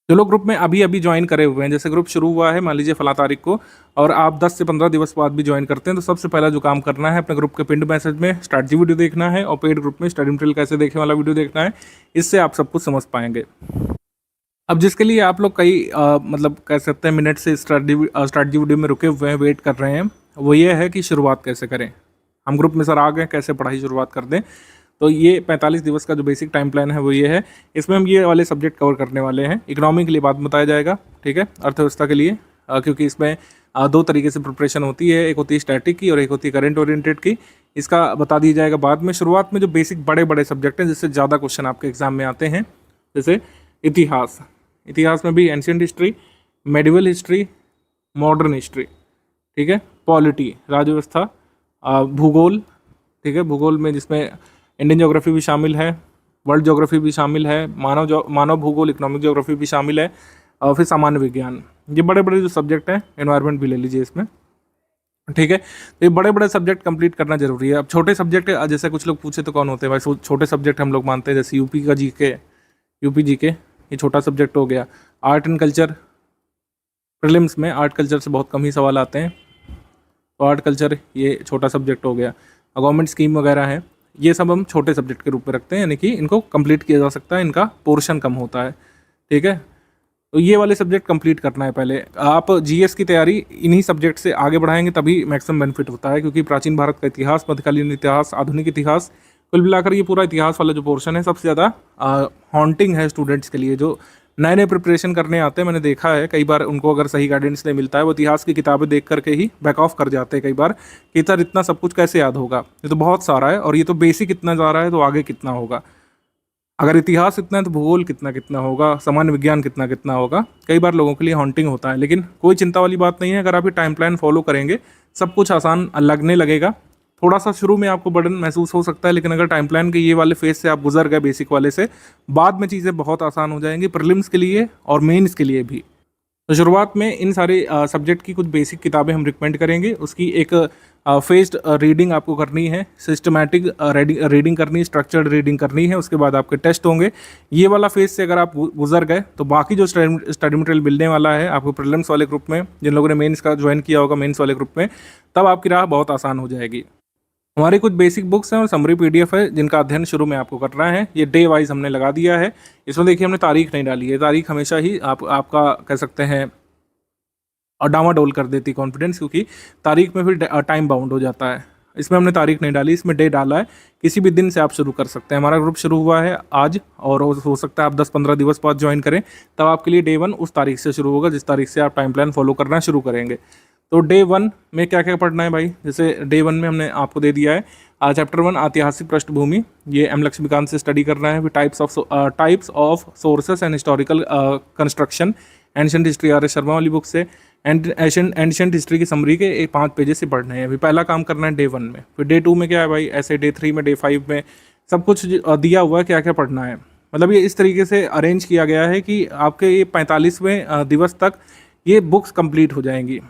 जो लोग ग्रुप में अभी अभी ज्वाइन करे हुए हैं, जैसे ग्रुप शुरू हुआ है मान लीजिए फला तारीख को, और आप 10 से 15 दिवस बाद भी ज्वाइन करते हैं, तो सबसे पहला जो काम करना है अपने ग्रुप के पिंड मैसेज में स्ट्रैटेजी वीडियो देखना है और पेड ग्रुप में स्टडी मटेरियल कैसे देखें वाला वीडियो देखना है। इससे आप सब कुछ समझ पाएंगे। अब जिसके लिए आप लोग कई मतलब कह सकते हैं मिनट से स्ट्रैटेजी वीडियो में रुके हुए हैं, वेट कर रहे हैं, वो ये है कि शुरुआत कैसे करें। हम ग्रुप में सर आ गए, कैसे पढ़ाई शुरुआत कर दें। तो ये 45 दिवस का जो बेसिक टाइम प्लान है वो ये है। इसमें हम ये वाले सब्जेक्ट कवर करने वाले हैं। इकोनॉमी के लिए बाद में बताया जाएगा, ठीक है, अर्थव्यवस्था के लिए, क्योंकि इसमें दो तरीके से प्रिपरेशन होती है, एक होती है स्टैटिक की और एक होती है करंट ओरिएंटेड की। इसका बता दिया जाएगा बाद में। शुरुआत में जो बेसिक बड़े बड़े सब्जेक्ट हैं जिससे ज़्यादा क्वेश्चन आपके एग्जाम में आते हैं, जैसे इतिहास। इतिहास में भी ancient history, medieval history, modern history, ठीक है, पॉलिटी, राज्य व्यवस्था, भूगोल, ठीक है, भूगोल में जिसमें इंडियन ज्योग्राफी भी शामिल है, वर्ल्ड ज्योग्राफी भी शामिल है, मानव भूगोल, इकोनॉमिक ज्योग्राफी भी शामिल है, और फिर सामान्य विज्ञान। ये बड़े बड़े जो सब्जेक्ट हैं, एनवायरनमेंट भी ले लीजिए इसमें, ठीक है। तो ये बड़े बड़े सब्जेक्ट कंप्लीट करना जरूरी है। अब छोटे सब्जेक्ट जैसे कुछ लोग पूछे तो कौन होते हैं भाई, छोटे सब्जेक्ट हम लोग मानते हैं जैसे यूपी का जीके, यूपी जीके ये छोटा सब्जेक्ट हो गया। आर्ट एंड कल्चर, प्रीलिम्स में आर्ट कल्चर से बहुत कम ही सवाल आते हैं, तो आर्ट कल्चर ये छोटा सब्जेक्ट हो गया। गवर्नमेंट स्कीम वगैरह है, ये सब हम छोटे सब्जेक्ट के रूप में रखते हैं, यानी कि इनको कंप्लीट किया जा सकता है, इनका पोर्शन कम होता है, ठीक है। तो ये वाले सब्जेक्ट कंप्लीट करना है पहले। आप जीएस की तैयारी इन्हीं सब्जेक्ट से आगे बढ़ाएंगे तभी मैक्सिमम बेनिफिट होता है, क्योंकि प्राचीन भारत का इतिहास, मध्यकालीन इतिहास, आधुनिक इतिहास, कुल मिलाकर ये पूरा इतिहास वाला जो पोर्शन है सबसे ज़्यादा हॉन्टिंग है स्टूडेंट्स के लिए। जो नए नए प्रिपरेशन करने आते हैं, मैंने देखा है कई बार उनको अगर सही गाइडेंस नहीं मिलता है, वो इतिहास की किताबें देख करके ही बैक ऑफ कर जाते हैं कई बार कि सर इतना सब कुछ कैसे याद होगा, ये तो बहुत सारा है, और ये तो बेसिक इतना जा रहा है तो आगे कितना होगा। अगर इतिहास इतना है तो भूगोल कितना कितना होगा, सामान्य विज्ञान कितना कितना होगा। कई बार लोगों के लिए हॉन्टिंग होता है, लेकिन कोई चिंता वाली बात नहीं है। अगर आप ये टाइम प्लान फॉलो करेंगे सब कुछ आसान लगने लगेगा। थोड़ा सा शुरू में आपको बर्डन महसूस हो सकता है, लेकिन अगर टाइम प्लान के ये वाले फेज से आप गुजर गए बेसिक वाले से, बाद में चीज़ें बहुत आसान हो जाएंगी, प्रीलिम्स के लिए और मेंस के लिए भी। तो शुरुआत में इन सारे सब्जेक्ट की कुछ बेसिक किताबें हम रिकमेंड करेंगे। उसकी एक फेस्ड रीडिंग आपको करनी है, सिस्टमैटिक रीडिंग करनी है, स्ट्रक्चर्ड रीडिंग करनी है। उसके बाद आपके टेस्ट होंगे। ये वाला फेज से अगर आप गुजर गए तो बाकी जो स्टडी मटेरियल मिलने वाला है आपको प्रीलिम्स वाले ग्रुप में, जिन लोगों ने मेंस का ज्वाइन किया होगा मेंस वाले ग्रुप में, तब आपकी राह बहुत आसान हो जाएगी। हमारी कुछ बेसिक बुक्स हैं और समरी पीडीएफ है जिनका अध्ययन शुरू में आपको करना है। ये डे वाइज हमने लगा दिया है। इसमें देखिए हमने तारीख नहीं डाली है, तारीख हमेशा ही आपका कह सकते हैं और डामाडोल कर देती कॉन्फिडेंस, क्योंकि तारीख में फिर टाइम बाउंड हो जाता है। इसमें हमने तारीख नहीं डाली, इसमें डे डाला है। किसी भी दिन से आप शुरू कर सकते हैं। हमारा ग्रुप शुरू हुआ है आज, और हो सकता है आप 10-15 दिवस बाद ज्वाइन करें, तब आपके लिए डे 1 उस तारीख से शुरू होगा जिस तारीख से आप टाइम प्लान फॉलो करना शुरू करेंगे। तो डे 1 में क्या क्या पढ़ना है भाई, जैसे डे 1 में हमने आपको दे दिया है चैप्टर 1 ऐतिहासिक पृष्ठभूमि, ये एम लक्ष्मीकांत से स्टडी करना है। फिर types of sources and historical construction, ancient history R S Sharma वाली बुक से, एंशिएंट हिस्ट्री की समरी के 5 पेजेस से पढ़ने हैं। अभी पहला काम करना है डे 1 में। फिर डे 2 में क्या है भाई, ऐसे डे 3 में, डे 5 में सब कुछ दिया हुआ है क्या क्या पढ़ना है। मतलब ये इस तरीके से अरेंज किया गया है कि आपके ये 45वें दिवस तक ये बुक्स कंप्लीट हो जाएंगी।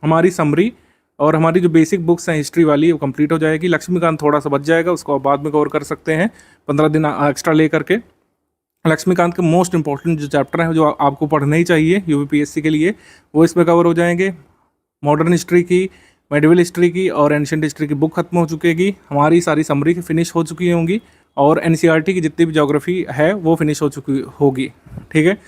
हमारी समरी और हमारी जो बेसिक बुक्स हैं हिस्ट्री वाली वो कंप्लीट हो जाएगी। लक्ष्मीकांत थोड़ा सा बच जाएगा, उसको आप बाद में कवर कर सकते हैं 15 दिन एक्स्ट्रा ले करके। लक्ष्मीकांत के मोस्ट इंपॉर्टेंट जो चैप्टर हैं जो आपको पढ़ने ही चाहिए यूपीपीएससी के लिए, वो इसमें कवर हो जाएंगे। मॉडर्न हिस्ट्री की, मेडिवल हिस्ट्री की और एंशिएंट हिस्ट्री की बुक खत्म हो चुकेगी। हमारी सारी समरी फिनिश हो चुकी होंगी, और एनसीईआरटी की जितनी भी ज्योग्राफी है वो फिनिश हो चुकी होगी, ठीक है।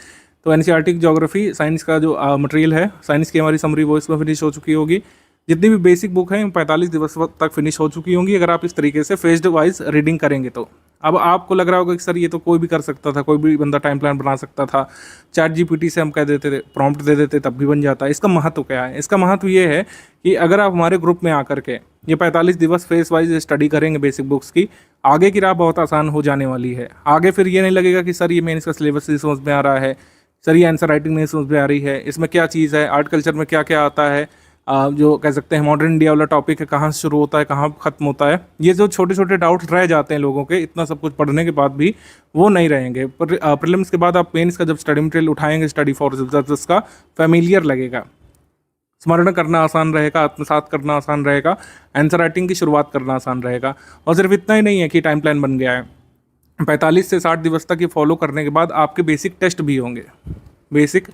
तो एनसीईआरटी की ज्योग्राफी, साइंस का जो मटेरियल है, साइंस की हमारी समरी वो इसमें फिनिश हो चुकी होगी। जितनी भी बेसिक बुक है 45 दिवस तक फिनिश हो चुकी होंगी, अगर आप इस तरीके से फेज्ड वाइज रीडिंग करेंगे तो। अब आपको लग रहा होगा कि सर ये तो कोई भी कर सकता था, कोई भी बंदा टाइम प्लान बना सकता था, चैट जीपीटी से हम कह देते थे, प्रॉम्प्ट दे देते तब भी बन जाता है। इसका महत्व क्या है? इसका महत्व ये है कि अगर आप हमारे ग्रुप में आकर के ये 45 दिवस फेज वाइज स्टडी करेंगे बेसिक बुक्स की, आगे की राह बहुत आसान हो जाने वाली है। आगे फिर ये नहीं लगेगा कि सर ये मेंस का सिलेबस नहीं समझ में आ रहा है, सर ये आंसर राइटिंग नहीं समझ में आ रही है, इसमें क्या चीज़ है, आर्ट कल्चर में क्या क्या आता है, जो कह सकते हैं मॉडर्न इंडिया वाला टॉपिक है, कहाँ से शुरू होता है, कहाँ खत्म होता है। ये जो छोटे छोटे डाउट्स रह जाते हैं लोगों के, इतना सब कुछ पढ़ने के बाद भी वो नहीं रहेंगे। पर प्रीलिम्स के बाद आप मेंस का जब स्टडी मटेरियल उठाएंगे, स्टडी फॉर सिलेबस का फैमिलियर लगेगा, स्मरण करना आसान रहेगा, आत्मसात करना आसान रहेगा, आंसर राइटिंग की शुरुआत करना आसान रहेगा। और सिर्फ इतना ही नहीं है कि टाइम प्लान बन गया है, 45 से 60 दिवस तक ये फॉलो करने के बाद आपके बेसिक टेस्ट भी होंगे। बेसिक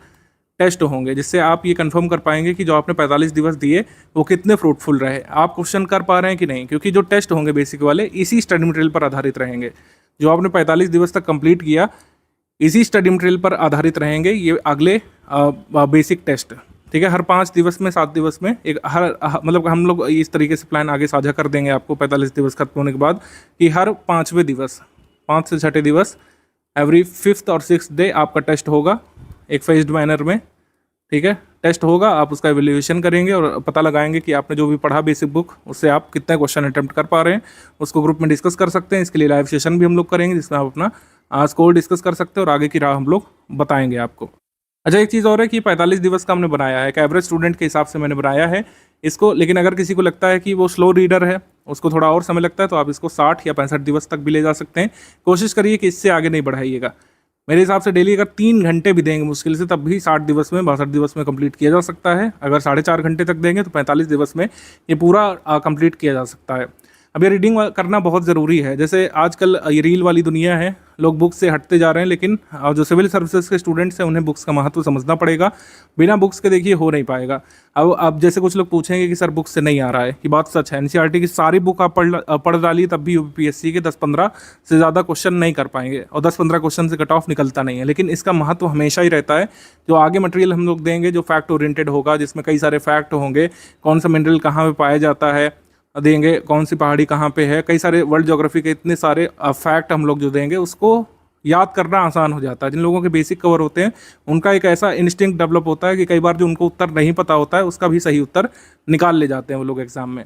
टेस्ट होंगे, जिससे आप ये कंफर्म कर पाएंगे कि जो आपने 45 दिवस दिए वो कितने फ्रूटफुल रहे, आप क्वेश्चन कर पा रहे हैं कि नहीं। क्योंकि जो टेस्ट होंगे बेसिक वाले इसी स्टडी मटेरियल पर आधारित रहेंगे। जो आपने 45 दिवस तक कंप्लीट किया इसी स्टडी मटेरियल पर आधारित रहेंगे ये अगले बेसिक टेस्ट। ठीक है, हर 5 दिवस में 7 दिवस में एक मतलब हम लोग इस तरीके से प्लान आगे साझा कर देंगे आपको 45 दिवस खत्म होने के बाद, कि हर 5वें दिवस, 5 से 6 दिवस, एवरी 5th और 6th डे आपका टेस्ट होगा एक फेज्ड मैनर में। ठीक है, टेस्ट होगा, आप उसका एवेल्यूएशन करेंगे और पता लगाएंगे कि आपने जो भी पढ़ा बेसिक बुक उससे आप कितने क्वेश्चन अटेम्प्ट कर पा रहे हैं। उसको ग्रुप में डिस्कस कर सकते हैं। इसके लिए लाइव सेशन भी हम लोग करेंगे जिसमें आप अपना स्कोर डिस्कस कर सकते हैं और आगे की राह हम लोग बताएंगे आपको। अच्छा, एक चीज़ और है कि 45 दिवस का हमने बनाया है, एक एवरेज स्टूडेंट के हिसाब से मैंने बनाया है इसको। लेकिन अगर किसी को लगता है कि वो स्लो रीडर है, उसको थोड़ा और समय लगता है, तो आप इसको 60 या 65 दिवस तक भी ले जा सकते हैं। कोशिश करिए कि इससे आगे नहीं बढ़ाइएगा। मेरे हिसाब से डेली अगर 3 घंटे भी देंगे मुश्किल से, तब भी 60 दिवस में 62 दिवस में कंप्लीट किया जा सकता है। अगर 4.5 घंटे तक देंगे तो 45 दिवस में ये पूरा कंप्लीट किया जा सकता है। अब ये रीडिंग करना बहुत ज़रूरी है। जैसे आजकल ये रील वाली दुनिया है, लोग बुक्स से हटते जा रहे हैं, लेकिन जो सिविल सर्विसेज के स्टूडेंट्स हैं उन्हें बुक्स का महत्व समझना पड़ेगा। बिना बुक्स के देखिए हो नहीं पाएगा। अब जैसे कुछ लोग पूछेंगे कि सर बुक्स से नहीं आ रहा है, कि बात सच है। एनसीईआरटी की सारी बुक आप पढ़ डालिए तब भी यूपीएससी के 10-15 से ज़्यादा क्वेश्चन नहीं कर पाएंगे, और 10-15 क्वेश्चन से कट ऑफ निकलता नहीं है। लेकिन इसका महत्व हमेशा ही रहता है। जो आगे मटेरियल हम लोग देंगे जो फैक्ट ओरिएंटेड होगा, जिसमें कई सारे फैक्ट होंगे, कौन सा मिनरल कहाँ पे पाया जाता है देंगे, कौन सी पहाड़ी कहाँ पे है, कई सारे वर्ल्ड ज्योग्राफी के इतने सारे फैक्ट हम लोग जो देंगे उसको याद करना आसान हो जाता है। जिन लोगों के बेसिक कवर होते हैं उनका एक ऐसा इंस्टिंक्ट डेवलप होता है कि कई बार जो उनको उत्तर नहीं पता होता है उसका भी सही उत्तर निकाल ले जाते हैं वो लोग एग्जाम में।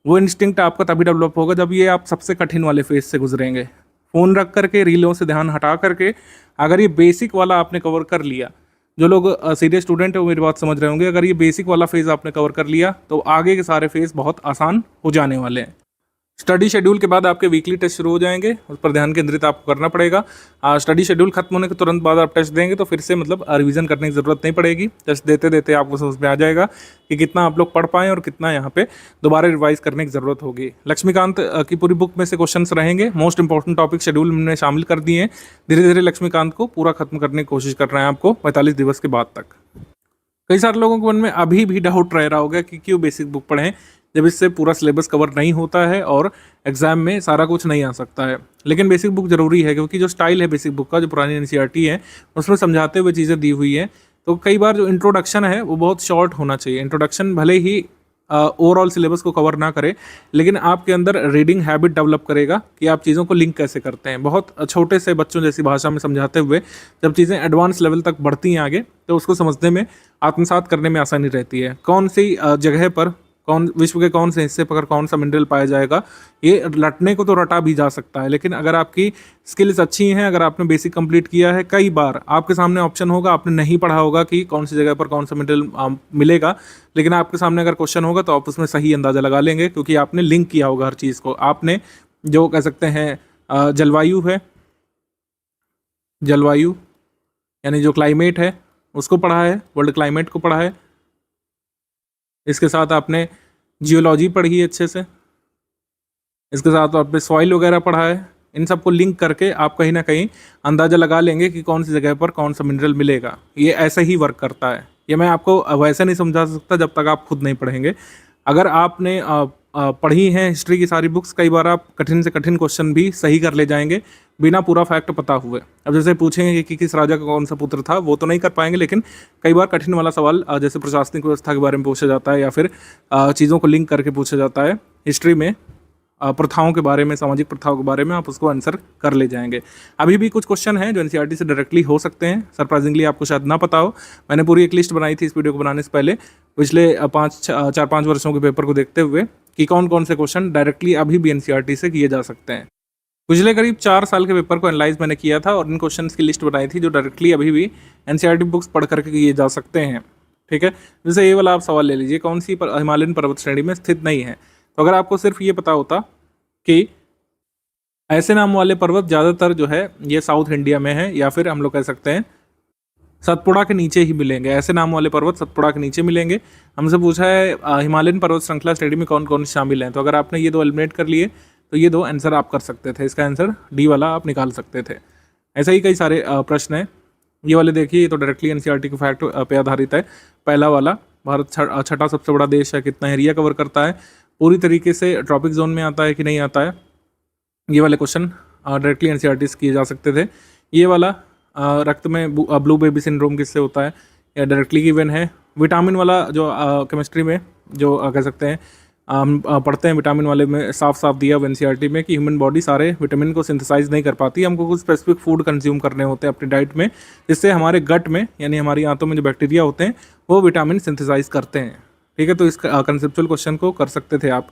वो इंस्टिंक्ट आपका तभी डेवलप होगा जब ये आप सबसे कठिन वाले फेज से गुजरेंगे। फ़ोन रख करके, रीलों से ध्यान हटा करके अगर ये बेसिक वाला आपने कवर कर लिया, जो लोग सीरियस स्टूडेंट है वो मेरी बात समझ रहे होंगे, अगर ये बेसिक वाला फेज़ आपने कवर कर लिया तो आगे के सारे फेज़ बहुत आसान हो जाने वाले हैं। स्टडी शेड्यूल के बाद आपके वीकली टेस्ट शुरू हो जाएंगे, उस पर ध्यान केंद्रित आपको करना पड़ेगा। स्टडी शेड्यूल खत्म होने के तुरंत बाद आप टेस्ट देंगे तो फिर से मतलब रिवीजन करने की ज़रूरत नहीं पड़ेगी। टेस्ट देते देते आपको समझ में आ जाएगा कि कितना आप लोग पढ़ पाएँ और कितना यहाँ पे दोबारा रिवाइज करने की ज़रूरत होगी। लक्ष्मीकांत की पूरी बुक में से क्वेश्चंस रहेंगे, मोस्ट इंपॉर्टेंट टॉपिक शेड्यूल में शामिल कर दिए हैं। धीरे धीरे लक्ष्मीकांत को पूरा खत्म करने की कोशिश कर रहे हैं आपको 45 दिवस के बाद तक। कई सारे लोगों के मन में अभी भी डाउट रह रहा होगा कि क्यों बेसिक बुक पढ़ें जब इससे पूरा सिलेबस कवर नहीं होता है और एग्जाम में सारा कुछ नहीं आ सकता है। लेकिन बेसिक बुक जरूरी है, क्योंकि जो स्टाइल है बेसिक बुक का, जो पुरानी एनसीईआरटी है उसमें समझाते हुए चीज़ें दी हुई हैं। तो कई बार जो इंट्रोडक्शन है वो बहुत शॉर्ट होना चाहिए। इंट्रोडक्शन भले ही ओवरऑल सिलेबस को कवर ना करे, लेकिन आपके अंदर रीडिंग हैबिट डेवलप करेगा कि आप चीज़ों को लिंक कैसे करते हैं। बहुत छोटे से बच्चों जैसी भाषा में समझाते हुए जब चीज़ें एडवांस लेवल तक बढ़ती हैं आगे, तो उसको समझने में, आत्मसात करने में आसानी रहती है। कौन सी जगह पर विश्व के कौन से हिस्से पर कौन सा मिनरल पाया जाएगा, ये रटने को तो रटा भी जा सकता है। लेकिन अगर आपकी स्किल्स अच्छी हैं, अगर आपने बेसिक कंप्लीट किया है, कई बार आपके सामने ऑप्शन होगा, आपने नहीं पढ़ा होगा कि कौन सी जगह पर कौन सा मिनरल मिलेगा, लेकिन आपके सामने अगर क्वेश्चन होगा तो आप उसमें सही अंदाज़ा लगा लेंगे, क्योंकि आपने लिंक किया होगा हर चीज़ को। आपने जो कह सकते हैं जलवायु है, जलवायु यानी जो क्लाइमेट है उसको पढ़ा है, वर्ल्ड क्लाइमेट को पढ़ा है। इसके साथ आपने जियोलॉजी पढ़ी है अच्छे से, इसके साथ आपने सॉइल वगैरह पढ़ा है। इन सबको लिंक करके आप कहीं ना कहीं अंदाज़ा लगा लेंगे कि कौन सी जगह पर कौन सा मिनरल मिलेगा। ये ऐसे ही वर्क करता है। ये मैं आपको वैसे नहीं समझा सकता जब तक आप खुद नहीं पढ़ेंगे। अगर आपने पढ़ी हैं हिस्ट्री की सारी बुक्स, कई बार आप कठिन से कठिन क्वेश्चन भी सही कर ले जाएंगे बिना पूरा फैक्ट पता हुए। अब जैसे पूछेंगे कि किस राजा का कौन सा पुत्र था, वो तो नहीं कर पाएंगे, लेकिन कई बार कठिन वाला सवाल जैसे प्रशासनिक व्यवस्था के बारे में पूछा जाता है, या फिर चीज़ों को लिंक करके पूछा जाता है हिस्ट्री में, प्रथाओं के बारे में, सामाजिक प्रथाओं के बारे में, आप उसको आंसर कर ले जाएंगे। अभी भी कुछ क्वेश्चन हैं जो एनसीईआरटी से डायरेक्टली हो सकते हैं, सरप्राइजिंगली आपको शायद ना पता हो। मैंने पूरी एक लिस्ट बनाई थी इस वीडियो को बनाने से पहले, पिछले 4-5 वर्षों के पेपर को देखते हुए, कि कौन कौन से क्वेश्चन डायरेक्टली अभी भी एनसीईआरटी से किए जा सकते हैं। पिछले करीब 4 साल के पेपर को एनालाइज मैंने किया था और इन क्वेश्चंस की लिस्ट बनाई थी जो डायरेक्टली अभी भी एनसीईआरटी बुक्स पढ़ करके किए जा सकते हैं। ठीक है, जैसे ये वाला आप सवाल ले लीजिए, कौन सी हिमालयन पर्वत श्रेणी में स्थित नहीं है। तो अगर आपको सिर्फ ये पता होता कि ऐसे नाम वाले पर्वत ज़्यादातर जो है ये साउथ इंडिया में है, या फिर हम लोग कह सकते हैं सतपुड़ा के नीचे ही मिलेंगे, ऐसे नाम वाले पर्वत सतपुड़ा के नीचे मिलेंगे। हमसे पूछा है हिमालयन पर्वत श्रृंखला श्रेणी में कौन कौन शामिल हैं। तो अगर आपने ये 2 एलिमिनेट कर लिए तो ये 2 आंसर आप कर सकते थे, इसका आंसर डी वाला आप निकाल सकते थे। ऐसे ही कई सारे प्रश्न हैं ये वाले देखिए, ये तो डायरेक्टली एनसीईआरटी के फैक्ट पे आधारित है। पहला वाला, भारत छठा सबसे बड़ा देश है, कितना एरिया कवर करता है, पूरी तरीके से ट्रॉपिक जोन में आता है कि नहीं आता है। ये वाले क्वेश्चन डायरेक्टली एनसीईआरटी से किए जा सकते थे। ये वाला रक्त में ब्लू बेबी सिंड्रोम किससे होता है, या डायरेक्टली गिवन है। विटामिन वाला जो केमिस्ट्री में जो कह सकते हैं हम पढ़ते हैं, विटामिन वाले में साफ साफ दिया हुआ एनसीईआरटी में कि ह्यूमन बॉडी सारे विटामिन को सिंथेसाइज नहीं कर पाती, हमको कुछ स्पेसिफिक फूड कंज्यूम करने होते हैं अपनी डाइट में, जिससे हमारे गट में यानी हमारी आंतों में जो बैक्टीरिया होते हैं वो विटामिन सिंथेसाइज करते हैं। ठीक है, तो इस कंसेप्चुअल क्वेश्चन को कर सकते थे आप।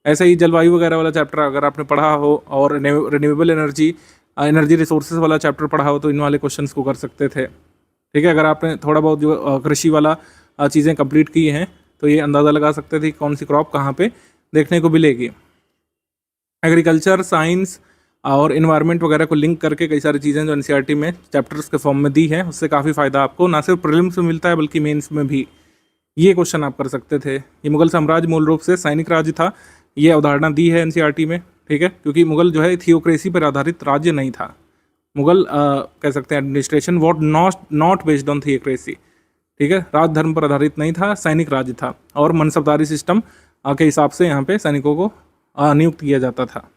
ऐसे ही जलवायु वगैरह वाला चैप्टर अगर आपने पढ़ा हो और रिन्यूएबल एनर्जी रिसोर्सेज वाला चैप्टर पढ़ा हो तो इन वाले क्वेश्चंस को कर सकते थे। ठीक है, अगर आपने थोड़ा बहुत जो कृषि वाला चीज़ें कंप्लीट की हैं तो ये अंदाज़ा लगा सकते थे कि कौन सी क्रॉप कहाँ पे देखने को मिलेगी। एग्रीकल्चर, साइंस और इन्वायरमेंट वगैरह को लिंक करके कई सारी चीज़ें जो एनसीईआरटी में चैप्टर्स के फॉर्म में दी हैं, उससे काफ़ी फ़ायदा आपको ना सिर्फ प्रीलिम्स में मिलता है बल्कि मेंस में भी। ये क्वेश्चन आप कर सकते थे। ये मुगल साम्राज्य मूल रूप से सैनिक राज्य था, ये अवधारणा दी है एनसीईआरटी में। ठीक है, क्योंकि मुगल जो है थियोक्रेसी पर आधारित राज्य नहीं था। मुगल कह सकते हैं administration what not based on theocracy. ठीक है, राज धर्म पर आधारित नहीं था, सैनिक राज्य था और मनसबदारी सिस्टम के हिसाब से यहाँ पे सैनिकों को नियुक्त किया जाता था।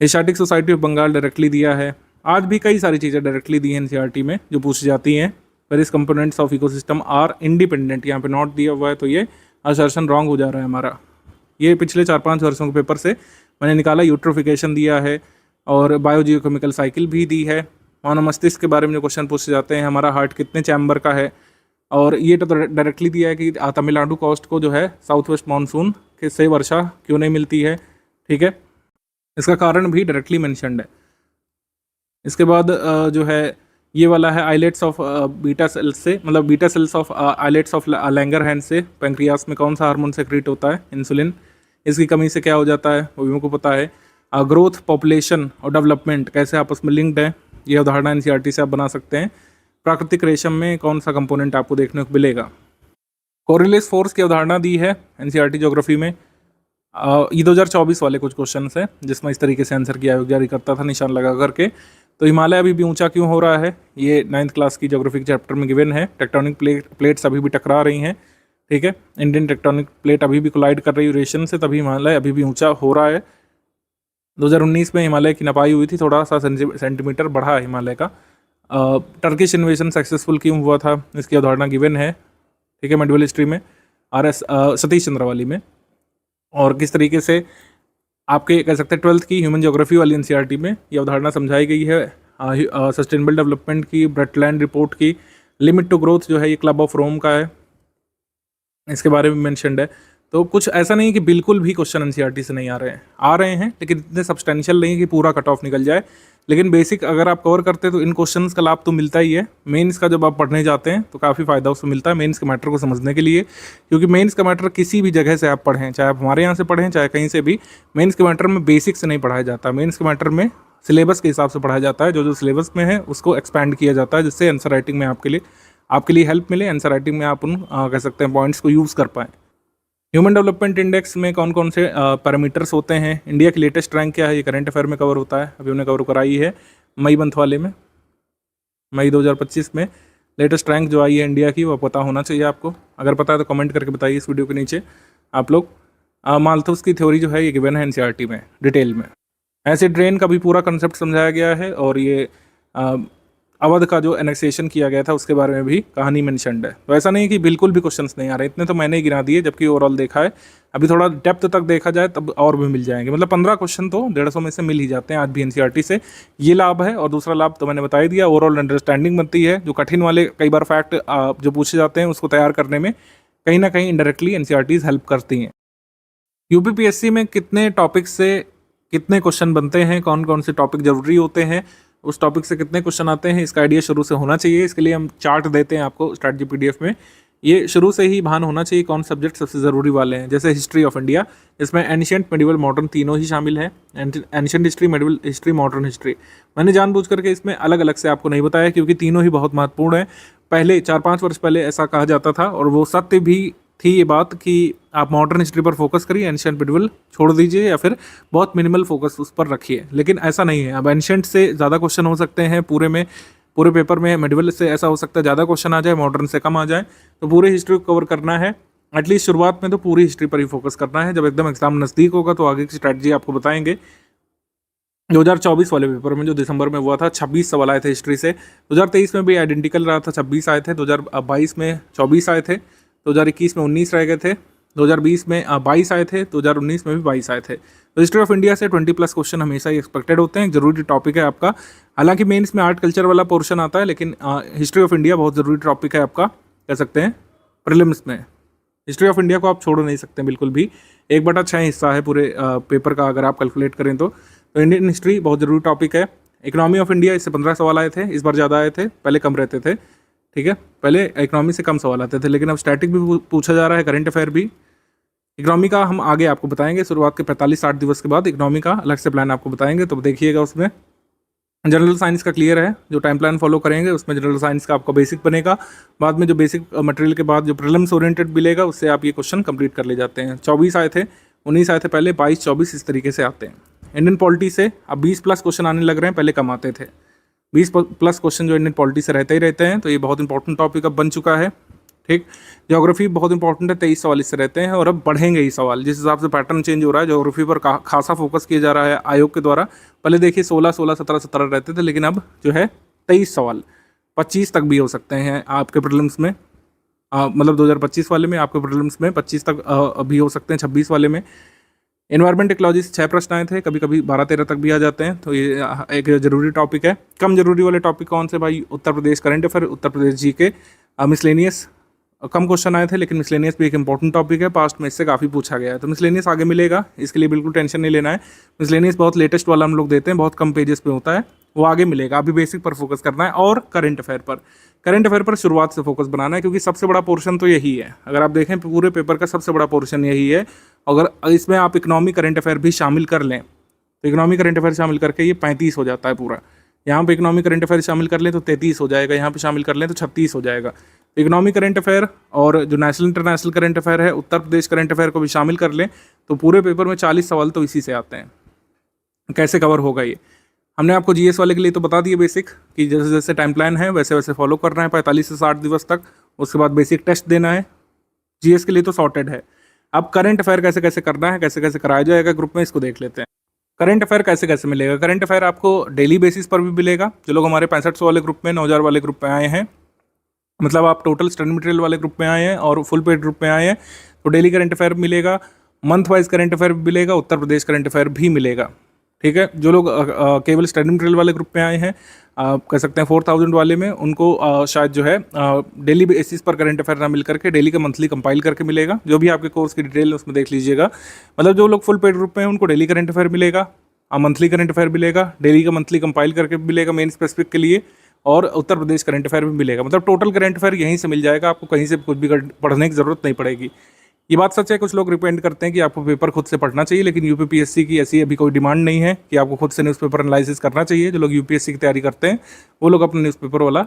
Asiatic Society of Bengal directly दिया है। आज भी कई सारी चीज़ें डायरेक्टली दी हैं एनसीईआरटी में जो पूछी जाती हैं। Various components of ecosystem are independent, यहाँ पे नॉट दिया हुआ है तो ये असर्शन रॉन्ग हो जा रहा है हमारा। ये पिछले 4-5 वर्षों के पेपर से मैंने निकाला। यूट्रोफिकेशन दिया है और बायोजियोकेमिकल साइकिल भी दी है। मानव मस्तिष्क के बारे में जो क्वेश्चन पूछे जाते हैं, हमारा हार्ट कितने चैम्बर का है, और ये तो डायरेक्टली दिया है कि तमिलनाडु कोस्ट को जो है साउथ वेस्ट मानसून के से वर्षा क्यों नहीं मिलती है। ठीक है, इसका कारण भी डायरेक्टली मेंशन्ड है। इसके बाद जो है ये वाला है आइलेट्स ऑफ बीटा सेल्स से, मतलब beta cells of islets of Langerhans से पैंक्रियास में कौन सा हार्मोन सेक्रेट होता है, इंसुलिन। इसकी कमी से क्या हो जाता है वो भी मुझको पता है। ग्रोथ, पॉपुलेशन और डेवलपमेंट कैसे आपस में लिंक्ड है, ये उदाहरण एनसीईआरटी से आप बना सकते हैं। प्राकृतिक रेशम में कौन सा कंपोनेंट आपको देखने को मिलेगा। कोरिलेस फोर्स की अवधारणा दी है एनसीईआरटी ज्योग्राफी में। ये 2024 वाले कुछ क्वेश्चन है जिसमें इस तरीके से आंसर किया जारी करता था निशान लगा करके। तो हिमालय अभी भी ऊंचा क्यों हो रहा है, ये 9th क्लास की ज्योग्राफी के चैप्टर में गिवन है। टेक्टोनिक प्लेट्स अभी भी टकरा रही हैं। ठीक है, इंडियन टेक्टोनिक प्लेट अभी भी कोलाइड कर रही है यूरेशियन से, तभी हिमालय अभी भी ऊंचा हो रहा है। 2019 में हिमालय की नपाई हुई थी, थोड़ा सा सेंटीमीटर बढ़ा हिमालय का। टर्किश इन्वेजन सक्सेसफुल क्यों हुआ था, इसकी अवधारणा गिवन है। ठीक है, मेडिवल हिस्ट्री में RS सतीश चंद्रावली में। और किस तरीके से आपके कह सकते हैं 12th की ह्यूमन ज्योग्राफी वाली एनसीईआरटी में ये अवधारणा समझाई गई है सस्टेनेबल डेवलपमेंट की, ब्रेटलैंड रिपोर्ट की। लिमिट टू ग्रोथ जो है ये क्लब ऑफ रोम का है, इसके बारे में मेंशन्ड है। तो कुछ ऐसा नहीं है कि बिल्कुल भी क्वेश्चन एनसीईआरटी से नहीं आ रहे हैं, लेकिन इतने सब्सटेंशियल नहीं है कि पूरा कट ऑफ निकल जाए। लेकिन बेसिक अगर आप कवर करते हैं तो इन क्वेश्चंस का लाभ तो मिलता ही है। मेंस का जब आप पढ़ने जाते हैं तो काफ़ी फ़ायदा उससे मिलता है मेंस के मैटर को समझने के लिए, क्योंकि मेंस का मैटर किसी भी जगह से आप पढ़ें, चाहे आप हमारे यहाँ से पढ़ें चाहे कहीं से भी, मेंस के मैटर में बेसिक से नहीं पढ़ाया जाता। मेंस के मैटर में सिलेबस के हिसाब से पढ़ाया जाता है। जो सिलेबस में है उसको एक्सपैंड किया जाता है, जिससे आंसर राइटिंग में आपके लिए हेल्प मिले। आंसर राइटिंग में आप उन कह सकते हैं पॉइंट्स को यूज़ कर पाएँ। ह्यूमन डेवलपमेंट इंडेक्स में कौन कौन से पैरामीटर्स होते हैं, इंडिया की लेटेस्ट रैंक क्या है, ये करंट अफेयर में कवर होता है। अभी हमने कवर कराई है मई मंथ वाले में, मई 2025 में लेटेस्ट रैंक जो आई है इंडिया की वो पता होना चाहिए आपको। अगर पता है तो कमेंट करके बताइए इस वीडियो के नीचे आप लोग। माल्थस की थ्योरी जो है ये गिवन है एनसीईआरटी में डिटेल में। एसिड रेन का भी पूरा कंसेप्ट समझाया गया है, और ये अवध का जो एनेक्सेशन किया गया था उसके बारे में भी कहानी मेंशन्ड है। तो ऐसा नहीं कि बिल्कुल भी क्वेश्चंस नहीं आ रहे, इतने तो मैंने ही गिना दिए, जबकि ओवरऑल देखा है। अभी थोड़ा डेप्थ तक देखा जाए तब और भी मिल जाएंगे, मतलब 15 क्वेश्चन तो 150 में से मिल ही जाते हैं आज भी एनसीईआरटी से। ये लाभ है, और दूसरा लाभ तो मैंने बता ही दिया, ओवरऑल अंडरस्टैंडिंग बनती है। जो कठिन वाले कई बार फैक्ट जो पूछे जाते हैं उसको तैयार करने में कहीं ना कहीं इनडायरेक्टली एनसीईआरटीज हेल्प करती हैं। यूपीपीएससी में कितने टॉपिक से कितने क्वेश्चन बनते हैं, कौन कौन से टॉपिक जरूरी होते हैं, उस टॉपिक से कितने क्वेश्चन आते हैं, इसका आइडिया शुरू से होना चाहिए। इसके लिए हम चार्ट देते हैं आपको स्ट्रैटेजी PDF में। ये शुरू से ही भान होना चाहिए कौन सब्जेक्ट सबसे ज़रूरी वाले हैं। जैसे हिस्ट्री ऑफ इंडिया, इसमें एंशिएंट, मेडिवल, मॉडर्न तीनों ही शामिल है। Ancient history, medieval history, modern history मैंने जानबूझ करके इसमें अलग अलग से आपको नहीं बताया, क्योंकि तीनों ही बहुत महत्वपूर्ण है। पहले 4-5 वर्ष पहले ऐसा कहा जाता था, और वो सत्य भी थी ये बात कि आप मॉडर्न हिस्ट्री पर फोकस करिए, एंशिएंट मेडिवल छोड़ दीजिए, या फिर बहुत मिनिमल फोकस उस पर रखिए। लेकिन ऐसा नहीं है, अब एंशिएंट से ज़्यादा क्वेश्चन हो सकते हैं पूरे में, पूरे पेपर में मेडिवल से ऐसा हो सकता है ज़्यादा क्वेश्चन आ जाए, मॉडर्न से कम आ जाए, तो पूरे हिस्ट्री को कवर करना है। एटलीस्ट शुरुआत में तो पूरी हिस्ट्री पर ही फोकस करना है। जब एकदम एग्जाम नज़दीक होगा तो आगे की स्ट्रैटेजी आपको बताएंगे। 2024 वाले पेपर में जो दिसंबर में हुआ था 26 सवाल आए थे हिस्ट्री से। 2023 में भी आइडेंटिकल रहा था, 26 आए थे। 2022 में 24 आए थे। 2021 में 19 रह गए थे। 2020 में 22 आए थे। 2019 में भी 22 आए थे। तो हिस्ट्री ऑफ इंडिया से 20+ क्वेश्चन हमेशा ही एक्सपेक्टेड होते हैं। जरूरी टॉपिक है आपका। हालांकि मेंस में आर्ट कल्चर वाला पोर्शन आता है, लेकिन हिस्ट्री ऑफ इंडिया बहुत ज़रूरी टॉपिक है आपका, कह सकते हैं प्रीलिम्स में। हिस्ट्री ऑफ इंडिया को आप छोड़ नहीं सकते बिल्कुल भी। 1/6 हिस्सा है पूरे पेपर का अगर आप कैलकुलेट करें तो इंडियन हिस्ट्री बहुत ज़रूरी टॉपिक है। इकोनॉमी ऑफ इंडिया, इससे 15 सवाल आए थे, इस बार ज़्यादा आए थे, पहले कम रहते थे। ठीक है, पहले इकोनॉमी से कम सवाल आते थे, लेकिन अब स्टैटिक भी पूछा जा रहा है, करंट अफेयर भी। इकोनॉमी का हम आगे आपको बताएंगे, शुरुआत के 45-60 दिवस के बाद इकोनॉमी का अलग से प्लान आपको बताएंगे, तो देखिएगा उसमें। जनरल साइंस का क्लियर है, जो टाइम प्लान फॉलो करेंगे उसमें जनरल साइंस का आपका बेसिक बनेगा। बाद में जो बेसिक मटेरियल के बाद जो प्रीलिम्स ओरिएंटेड मिलेगा उससे आप ये क्वेश्चन कंप्लीट कर ले जाते हैं। 24 आए थे, 19 आए थे पहले, 22, 24 इस तरीके से आते हैं। इंडियन पॉलिटी से अब 20+ क्वेश्चन आने लग रहे हैं, पहले कम आते थे। 20+ क्वेश्चन जो इंडियन पॉलिटी से रहते ही रहते हैं, तो ये बहुत इंपॉर्टेंट टॉपिक अब बन चुका है। ठीक, ज्योग्राफी बहुत इंपॉर्टेंट है, 23 सवाल इससे रहते हैं और अब बढ़ेंगे ही सवाल। जिस हिसाब से पैटर्न चेंज हो रहा है, ज्योग्राफी पर खासा फोकस किया जा रहा है आयोग के द्वारा। पहले देखिए 16, 17 रहते थे, लेकिन अब जो है 23 सवाल, 25 तक भी हो सकते हैं आपके प्रीलिम्स में। मतलब 2025 वाले में आपके प्रीलिम्स में 25 तक भी हो सकते हैं, 26 वाले में। एनवायरमेंट टेक्नोलॉजी से 6 प्रश्न आए थे, कभी कभी 12-13 तक भी आ जाते हैं, तो ये एक जरूरी टॉपिक है। कम जरूरी वाले टॉपिक कौन से भाई? Uttar Pradesh current affair, Uttar Pradesh GK, miscellaneous कम क्वेश्चन आए थे, लेकिन मिसलेनियस भी एक इंपॉर्टेंट टॉपिक है, पास्ट में इससे काफ़ी पूछा गया है, तो मिसलेनियस आगे मिलेगा, इसके लिए बिल्कुल टेंशन नहीं लेना है। मिसलेनियस बहुत लेटेस्ट वाला हम लोग देते हैं, बहुत कम पेजेस पे होता है, वो आगे मिलेगा। अभी बेसिक पर फोकस करना है और करंट अफेयर पर शुरुआत से फोकस बनाना है, क्योंकि सबसे बड़ा पोर्शन तो यही है। अगर आप देखें पूरे पेपर का सबसे बड़ा पोर्शन यही है। अगर इसमें आप इकोनॉमी करंट अफेयर भी शामिल कर लें, तो इकोनॉमी करंट अफेयर शामिल करके ये 35 हो जाता है पूरा। यहाँ पे इकोनॉमी करंट अफेयर शामिल कर लें तो 33 हो जाएगा, यहाँ पे शामिल कर लें तो 36 हो जाएगा। इकोनॉमी करंट अफेयर और जो नेशनल इंटरनेशनल करंट अफेयर है, उत्तर प्रदेश करंट अफेयर को भी शामिल कर लें, तो पूरे पेपर में 40 सवाल तो इसी से आते हैं। कैसे कवर होगा ये हमने आपको जीएस वाले के लिए तो बता दिए बेसिक, कि जैसे जैसे टाइम प्लान है वैसे वैसे फॉलो करना है 45 से 60 दिवस तक। उसके बाद बेसिक टेस्ट देना है। जीएस के लिए तो सॉर्टेड है। अब करंट अफेयर कैसे कैसे करना है, कैसे कैसे कराया जाएगा ग्रुप में, इसको देख लेते हैं। करंट अफेयर कैसे कैसे मिलेगा? करंट अफेयर आपको डेली बेसिस पर भी मिलेगा। जो लोग हमारे 6500 वाले ग्रुप में, 9000 वाले ग्रुप में आए हैं, मतलब आप टोटल स्टडी मटेरियल वाले ग्रुप में आए हैं और फुल पेड ग्रुप में आए हैं, तो डेली करंट अफेयर मिलेगा, मंथ वाइज करंट अफेयर भी मिलेगा, उत्तर प्रदेश करंट अफेयर भी मिलेगा। ठीक है, जो लोग केवल स्टडी मटेरियल वाले ग्रुप में आए हैं, कह सकते हैं 4000 वाले में, उनको शायद जो है डेली बेसिस पर करंट अफेयर ना मिल करके डेली का मंथली कंपाइल करके मिलेगा। जो भी आपके कोर्स की डिटेल है उसमें देख लीजिएगा। मतलब जो लोग फुल पेड ग्रुप में हैं उनको डेली करंट अफेयर मिलेगा, मंथली करंट अफेयर मिलेगा, डेली का मंथली कंपाइल करके मिलेगा मेन स्पेसिफिक के लिए, और उत्तर प्रदेश करंट अफेयर भी मिलेगा। मतलब टोटल करंट अफेयर यहीं से मिल जाएगा, आपको कहीं से कुछ भी पढ़ने की जरूरत नहीं पड़ेगी। ये बात सच है, कुछ लोग रिकमेंड करते हैं कि आपको पेपर खुद से पढ़ना चाहिए, लेकिन यूपीपीएससी की ऐसी अभी कोई डिमांड नहीं है कि आपको खुद से न्यूज़पेपर एनालिसिस करना चाहिए। जो लोग यूपीएससी की तैयारी करते हैं वो लोग अपने न्यूज़पेपर वाला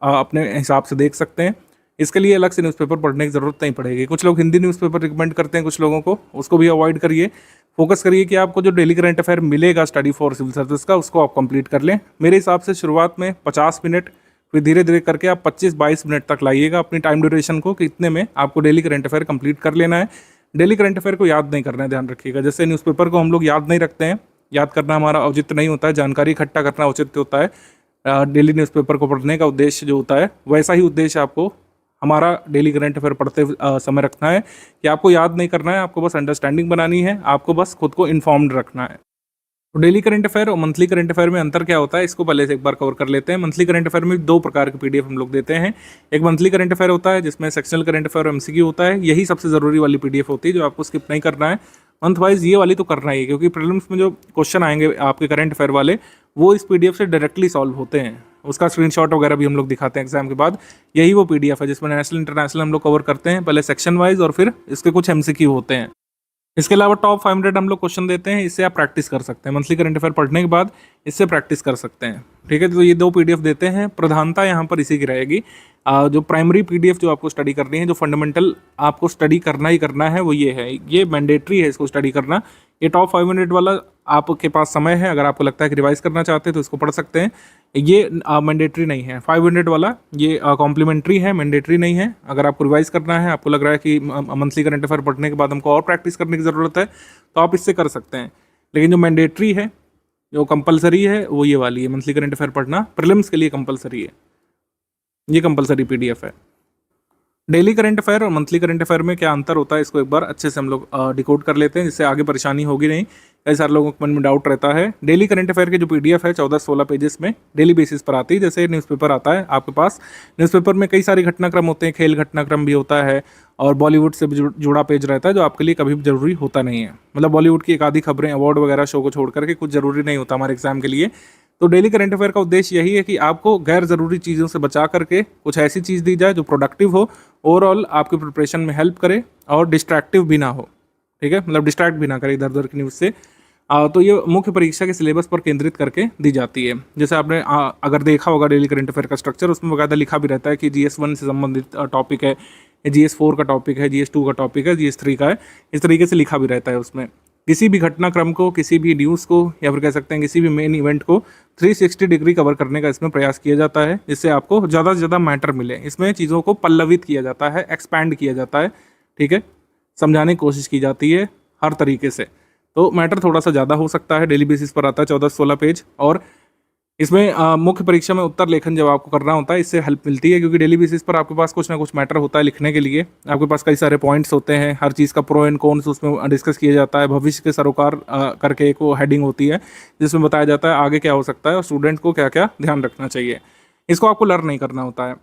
अपने हिसाब से देख सकते हैं। इसके लिए अलग से न्यूज़पेपर पढ़ने की ज़रूरत नहीं पड़ेगी। कुछ लोग हिंदी न्यूज़पेपर रिकमेंड करते हैं कुछ लोगों को, उसको भी अवॉइड करिए। फोकस करिए कि आपको जो डेली करंट अफेयर मिलेगा स्टडी फॉर सिविल सर्विस का, उसको आप कंप्लीट कर लें। मेरे हिसाब से शुरुआत में 50 मिनट, फिर धीरे धीरे करके आप 25-22 मिनट तक लाइएगा अपनी टाइम ड्यूरेशन को, कि इतने में आपको डेली करंट अफेयर कंप्लीट कर लेना है। डेली करंट अफेयर को याद नहीं करना है, ध्यान रखिएगा। जैसे न्यूज़पेपर को हम लोग याद नहीं रखते हैं, याद करना हमारा औचित्य नहीं होता है, जानकारी इकट्ठा करना औचित्य होता है। डेली न्यूज़पेपर को पढ़ने का उद्देश्य जो होता है, वैसा ही उद्देश्य आपको हमारा डेली करंट अफेयर पढ़ते समय रखना है, कि आपको याद नहीं करना है, आपको बस अंडरस्टैंडिंग बनानी है, आपको बस खुद को इन्फॉर्म्ड रखना है। तो डेली करंट अफेयर और मंथली करंट अफेयर में अंतर क्या होता है, इसको पहले से एक बार कवर कर लेते हैं। मंथली करंट अफेयर में 2 प्रकार के पीडीएफ हम लोग देते हैं। एक मंथली करंट अफेयर होता है जिसमें सेक्शनल करंट अफेयर और एमसीक्यू होता है, यही सबसे ज़रूरी वाली पीडीएफ होती है जो आपको स्किप नहीं करना है। मंथ वाइज ये वाली तो करना ही है, क्योंकि प्रीलिम्स में जो क्वेश्चन आएंगे आपके करंट अफेयर वाले, वो इस पीडीएफ से डायरेक्टली सॉल्व होते हैं। उसका स्क्रीनशॉट वगैरह भी हम लोग दिखाते हैं एग्जाम के बाद। यही वो पीडीएफ है जिसमें नेशनल इंटरनेशनल हम लोग कवर करते हैं, पहले सेक्शन वाइज और फिर इसके कुछ एमसीक्यू होते हैं। इसके अलावा टॉप 500 हम लोग क्वेश्चन देते हैं, इससे आप प्रैक्टिस कर सकते हैं। मंथली करंट अफेयर पढ़ने के बाद इससे प्रैक्टिस कर सकते हैं। ठीक है, तो ये 2 पीडीएफ देते हैं। प्रधानता यहाँ पर इसी की रहेगी। जो प्राइमरी पीडीएफ जो आपको स्टडी करनी है, जो फंडामेंटल आपको स्टडी करना ही करना है, वो ये है, ये मैंडेटरी है इसको स्टडी करना। ये टॉप 500 वाला आपके पास समय है, अगर आपको लगता है कि रिवाइज करना चाहते हैं तो इसको पढ़ सकते हैं। ये मैंडेटरी नहीं है। 500 वाला ये कॉम्प्लीमेंट्री है, मैंडेटरी नहीं है। अगर आपको रिवाइज करना है, आपको लग रहा है कि मंथली करंट अफेयर पढ़ने के बाद हमको और प्रैक्टिस करने की ज़रूरत है, तो आप इससे कर सकते हैं। लेकिन जो मैंडेटरी है, जो कंपलसरी है, वो ये वाली है, मंथली करंट अफेयर पढ़ना प्रीलिम्स के लिए कंपलसरी है। ये कंपलसरी पीडीएफ है। डेली करंट अफेयर और मंथली करंट अफेयर में क्या अंतर होता है, इसको एक बार अच्छे से हम लोग डिकोड कर लेते हैं, जिससे आगे परेशानी होगी नहीं। कई सारे लोगों के मन में डाउट रहता है। डेली करंट अफेयर की जो पीडीएफ है 14-16 पेजेस में डेली बेसिस पर आती है। जैसे न्यूज़पेपर आता है आपके पास, न्यूज़पेपर में कई सारे घटनाक्रम होते हैं, खेल घटनाक्रम भी होता है और बॉलीवुड से भी जुड़ा पेज रहता है, जो आपके लिए कभी भी जरूरी होता नहीं है। मतलब बॉलीवुड की एक आधी खबरें, अवार्ड वगैरह शो को छोड़ करके कुछ जरूरी नहीं होता हमारे एग्जाम के लिए। तो डेली करंट अफेयर का उद्देश्य यही है कि आपको गैर ज़रूरी चीज़ों से बचा करके कुछ ऐसी चीज़ दी जाए जो प्रोडक्टिव हो, ओवरऑल आपके प्रिपरेशन में हेल्प करे और डिस्ट्रैक्टिव भी ना हो। ठीक है, मतलब डिस्ट्रैक्ट भी ना करे इधर उधर की न्यूज़ से। तो ये मुख्य परीक्षा के सिलेबस पर केंद्रित करके दी जाती है। जैसे आपने अगर देखा होगा डेली करंट अफेयर का स्ट्रक्चर, उसमें बकायदा लिखा भी रहता है कि GS1 से संबंधित टॉपिक है, GS4 का टॉपिक है, GS2 का टॉपिक है, GS3 का है। इस तरीके से लिखा भी रहता है उसमें। किसी भी घटनाक्रम को, किसी भी न्यूज़ को, या फिर कह सकते हैं किसी भी मेन इवेंट को 360 डिग्री कवर करने का इसमें प्रयास किया जाता है, जिससे आपको ज़्यादा से ज़्यादा मैटर मिले। इसमें चीज़ों को पल्लवित किया जाता है, एक्सपैंड किया जाता है। ठीक है, समझाने की कोशिश की जाती है हर तरीके से, तो मैटर थोड़ा सा ज़्यादा हो सकता है। डेली बेसिस पर आता है 14-16 पेज, और इसमें मुख्य परीक्षा में उत्तर लेखन जब आपको करना होता है, इससे हेल्प मिलती है, क्योंकि डेली बेसिस पर आपके पास कुछ ना कुछ मैटर होता है लिखने के लिए। आपके पास कई सारे पॉइंट्स होते हैं, हर चीज़ का प्रो एंड कॉन्स उसमें डिस्कस किया जाता है। भविष्य के सरोकार करके एक वो हेडिंग होती है, जिसमें बताया जाता है आगे क्या हो सकता है और स्टूडेंट को क्या क्या ध्यान रखना चाहिए। इसको आपको लर्न नहीं करना होता है।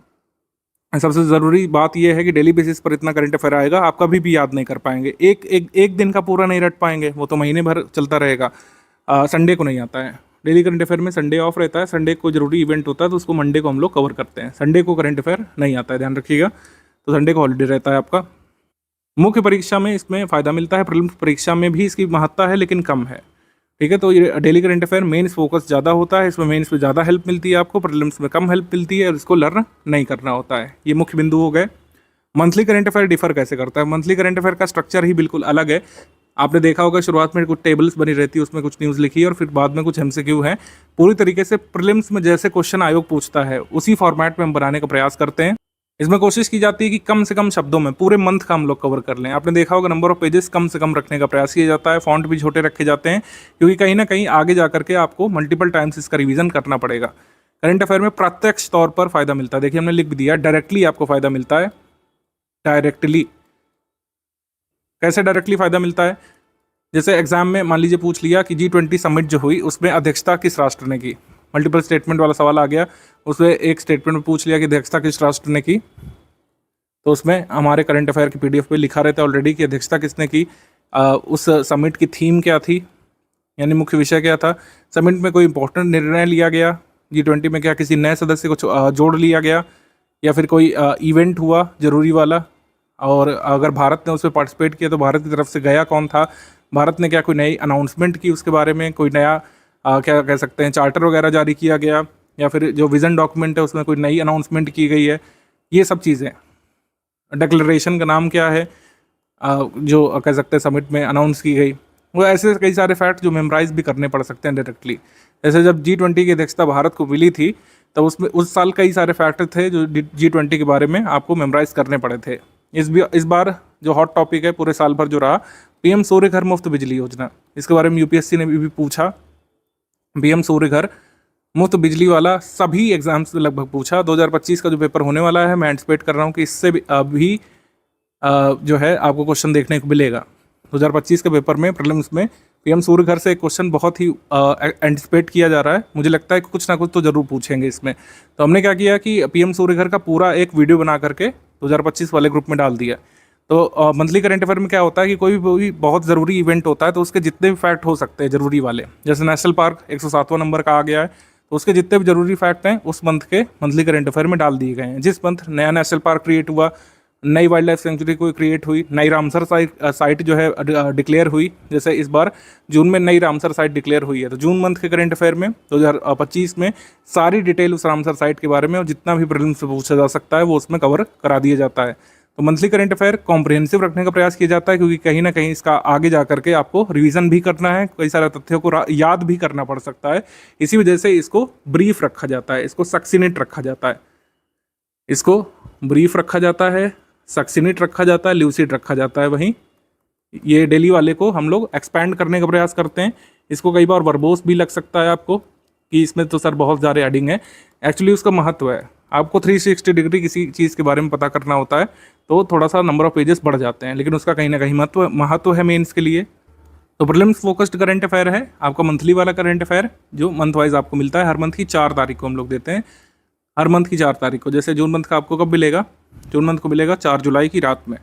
सबसे ज़रूरी बात यह है कि डेली बेसिस पर इतना करंट अफेयर आएगा, आप कभी भी याद नहीं कर पाएंगे। एक दिन का पूरा नहीं रट पाएंगे, वो तो महीने भर चलता रहेगा। संडे को नहीं आता है डेली करंट अफेयर में, संडे ऑफ रहता है। संडे को जरूरी इवेंट होता है, तो उसको मंडे को हम लोग कवर करते हैं। संडे को करंट अफेयर नहीं आता है, ध्यान रखिएगा। तो संडे को हॉलीडे रहता है आपका। मुख्य परीक्षा में इसमें फ़ायदा मिलता है, प्रीलिम्स परीक्षा में भी इसकी महत्ता है, लेकिन कम है। ठीक है, तो ये daily current affair mains focus ज़्यादा होता है, इसमें मेंस में ज़्यादा हेल्प मिलती है आपको, प्रीलिम्स में कम हेल्प मिलती है, और इसको लर्न नहीं करना होता है। ये मुख्य बिंदु हो गए। मंथली करंट अफेयर डिफर कैसे करता है? मंथली करंट अफेयर का स्ट्रक्चर ही बिल्कुल अलग है। आपने देखा होगा शुरुआत में कुछ टेबल्स बनी रहती है, उसमें कुछ न्यूज़ लिखी है, और फिर बाद में कुछ MCQ है। पूरी तरीके से प्रीलिम्स में जैसे क्वेश्चन आयोग पूछता है, उसी फॉर्मेट में हम बनाने का प्रयास करते हैं। इसमें कोशिश की जाती है कि कम से कम शब्दों में पूरे मंथ का हम लोग कवर कर लें। आपने देखा होगा नंबर ऑफ पेजेस कम से कम रखने का प्रयास किया जाता है, फॉन्ट भी छोटे रखे जाते हैं, क्योंकि कहीं ना कहीं आगे जा करके आपको मल्टीपल टाइम्स इसका रिवीजन करना पड़ेगा। करंट अफेयर में प्रत्यक्ष तौर पर फायदा मिलता है। देखिए हमने लिख भी दिया, डायरेक्टली आपको फायदा मिलता है। डायरेक्टली कैसे डायरेक्टली फायदा मिलता है? जैसे एग्जाम में मान लीजिए पूछ लिया कि G20 समिट जो हुई, उसमें अध्यक्षता किस राष्ट्र ने की। मल्टीपल स्टेटमेंट वाला सवाल आ गया, उसमें एक स्टेटमेंट में पूछ लिया कि अध्यक्षता किस राष्ट्र ने की, तो उसमें हमारे करंट अफेयर की PDF पे लिखा रहता है ऑलरेडी कि अध्यक्षता किसने की, उस समिट की थीम क्या थी, यानी मुख्य विषय क्या था, समिट में कोई इंपॉर्टेंट निर्णय लिया गया, G20 में क्या किसी नए सदस्य को जोड़ लिया गया, या फिर कोई इवेंट हुआ जरूरी वाला, और अगर भारत ने उसमें पार्टिसिपेट किया तो भारत की तरफ से गया कौन था, भारत ने क्या कोई नई अनाउंसमेंट की उसके बारे में, कोई नया क्या कह सकते हैं चार्टर वगैरह जारी किया गया, या फिर जो विज़न डॉक्यूमेंट है उसमें कोई नई अनाउंसमेंट की गई है, ये सब चीज़ें। डिक्लेरेशन का नाम क्या है जो कह सकते हैं समिट में अनाउंस की गई। वो ऐसे कई सारे फैक्ट जो मेमोराइज भी करने पड़ सकते हैं डायरेक्टली। जैसे जब G20 की अध्यक्षता भारत को मिली थी, तो उसमें उस साल कई सारे फैक्ट थे जो G20 के बारे में आपको मेमोराइज करने पड़े थे। इस बार जो हॉट टॉपिक है पूरे साल भर जो रहा, PM सूर्य घर मुफ्त बिजली योजना, इसके बारे में UPSC ने भी पूछा। PM सूर्य घर मुफ्त बिजली वाला सभी एग्जाम्स में लगभग पूछा। 2025 का जो पेपर होने वाला है, मैं एंटिसिपेट कर रहा हूँ कि इससे भी अभी जो है आपको क्वेश्चन देखने को मिलेगा। 2025 के पेपर में प्रीलिम्स में PM सूर्य घर से एक क्वेश्चन बहुत ही एंटिसिपेट किया जा रहा है। मुझे लगता है कि कुछ ना कुछ तो ज़रूर पूछेंगे इसमें। तो हमने क्या किया कि PM सूर्य घर का पूरा एक वीडियो बना करके 2025 वाले ग्रुप में डाल दिया। तो मंथली करंट अफेयर में क्या होता है कि कोई भी बहुत ज़रूरी इवेंट होता है तो उसके जितने भी फैक्ट हो सकते हैं ज़रूरी वाले, जैसे नेशनल पार्क 107वां नंबर का आ गया है, तो उसके जितने भी जरूरी फैक्ट हैं उस मंथ के मंथली करंट अफेयर में डाल दिए गए हैं। जिस मंथ नया नेशनल पार्क क्रिएट हुआ, नई वाइल्ड लाइफ सेंचुरी कोई क्रिएट हुई, नई रामसर साइट जो है डिक्लेयर हुई, जैसे इस बार जून में नई रामसर साइट डिक्लेयर हुई है, तो जून मंथ के करंट अफेयर में 2025 में सारी डिटेल उस रामसर साइट के बारे में और जितना भी प्रीलिम्स से पूछा जा सकता है वो उसमें कवर करा दिया जाता है। तो मंथली करंट अफेयर कॉम्प्रिहेंसिव रखने का प्रयास किया जाता है, क्योंकि कहीं ना कहीं इसका आगे जा करके आपको रिवीजन भी करना है, कई सारे तथ्यों को याद भी करना पड़ सकता है। इसी वजह से इसको ब्रीफ रखा जाता है, इसको सक्सिनेट रखा जाता है, इसको ब्रीफ रखा जाता है, सक्सिनेट रखा जाता है, ल्यूसिड रखा जाता है। वहीं ये डेली वाले को हम लोग एक्सपैंड करने का प्रयास करते हैं। इसको कई बार वर्बोस भी लग सकता है आपको कि इसमें तो सर बहुत ज़्यादा एडिंग है। एक्चुअली उसका महत्व है, आपको 360 डिग्री किसी चीज़ के बारे में पता करना होता है तो थोड़ा सा नंबर ऑफ पेजेस बढ़ जाते हैं, लेकिन उसका कहीं ना कहीं महत्व है मेंस के लिए। तो प्रीलिम्स फोकस्ड करंट अफेयर है आपका मंथली वाला करंट अफेयर, जो मंथ वाइज आपको मिलता है। हर मंथ की 4 तारीख को हम लोग देते हैं, हर मंथ की 4 तारीख को। जैसे जून मंथ का आपको कब मिलेगा? जून मंथ को मिलेगा 4 जुलाई की रात में,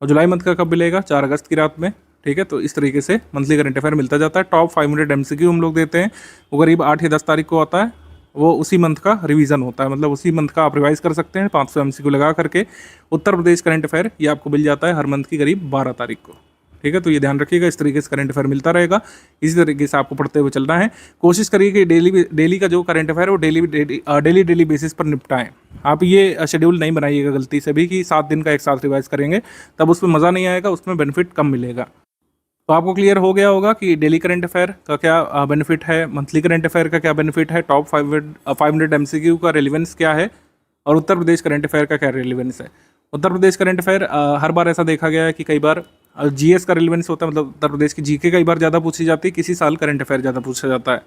और जुलाई मंथ का कब मिलेगा? 4 अगस्त की रात में। ठीक है, तो इस तरीके से मंथली करंट अफेयर मिलता जाता है। टॉप 500 MCQ हम लोग देते हैं, वो करीब 8 या 10 तारीख को आता है। वो उसी मंथ का रिवीजन होता है, मतलब उसी मंथ का आप रिवाइज कर सकते हैं 500 MCQ लगा करके। उत्तर प्रदेश करंट अफेयर ये आपको मिल जाता है हर मंथ की करीब 12 तारीख को। ठीक है, तो ये ध्यान रखिएगा, इस तरीके से करंट अफेयर मिलता रहेगा। इसी तरीके से आपको पढ़ते हुए चलना है। कोशिश करिए कि डेली का जो करंट अफेयर है वो डेली बेसिस पर निपटाएं। आप ये शेड्यूल नहीं बनाइएगा गलती से भी कि 7 दिन का एक साथ रिवाइज करेंगे, तब उसमें मज़ा नहीं आएगा, उसमें बेनिफिट कम मिलेगा। तो आपको क्लियर हो गया होगा कि डेली करंट अफेयर का क्या बेनिफिट है, मंथली करंट अफेयर का क्या बेनिफिट है, टॉप 500 MCQ का रेलिवेंस क्या है, और उत्तर प्रदेश करंट अफेयर का क्या रेलिवेंस है। उत्तर प्रदेश करंट अफेयर हर बार ऐसा देखा गया है कि कई बार GS का रेलिवेंस होता है, मतलब उत्तर प्रदेश की GK कई बार ज़्यादा पूछी जाती है, किसी साल करंट अफेयर ज़्यादा पूछा जाता है।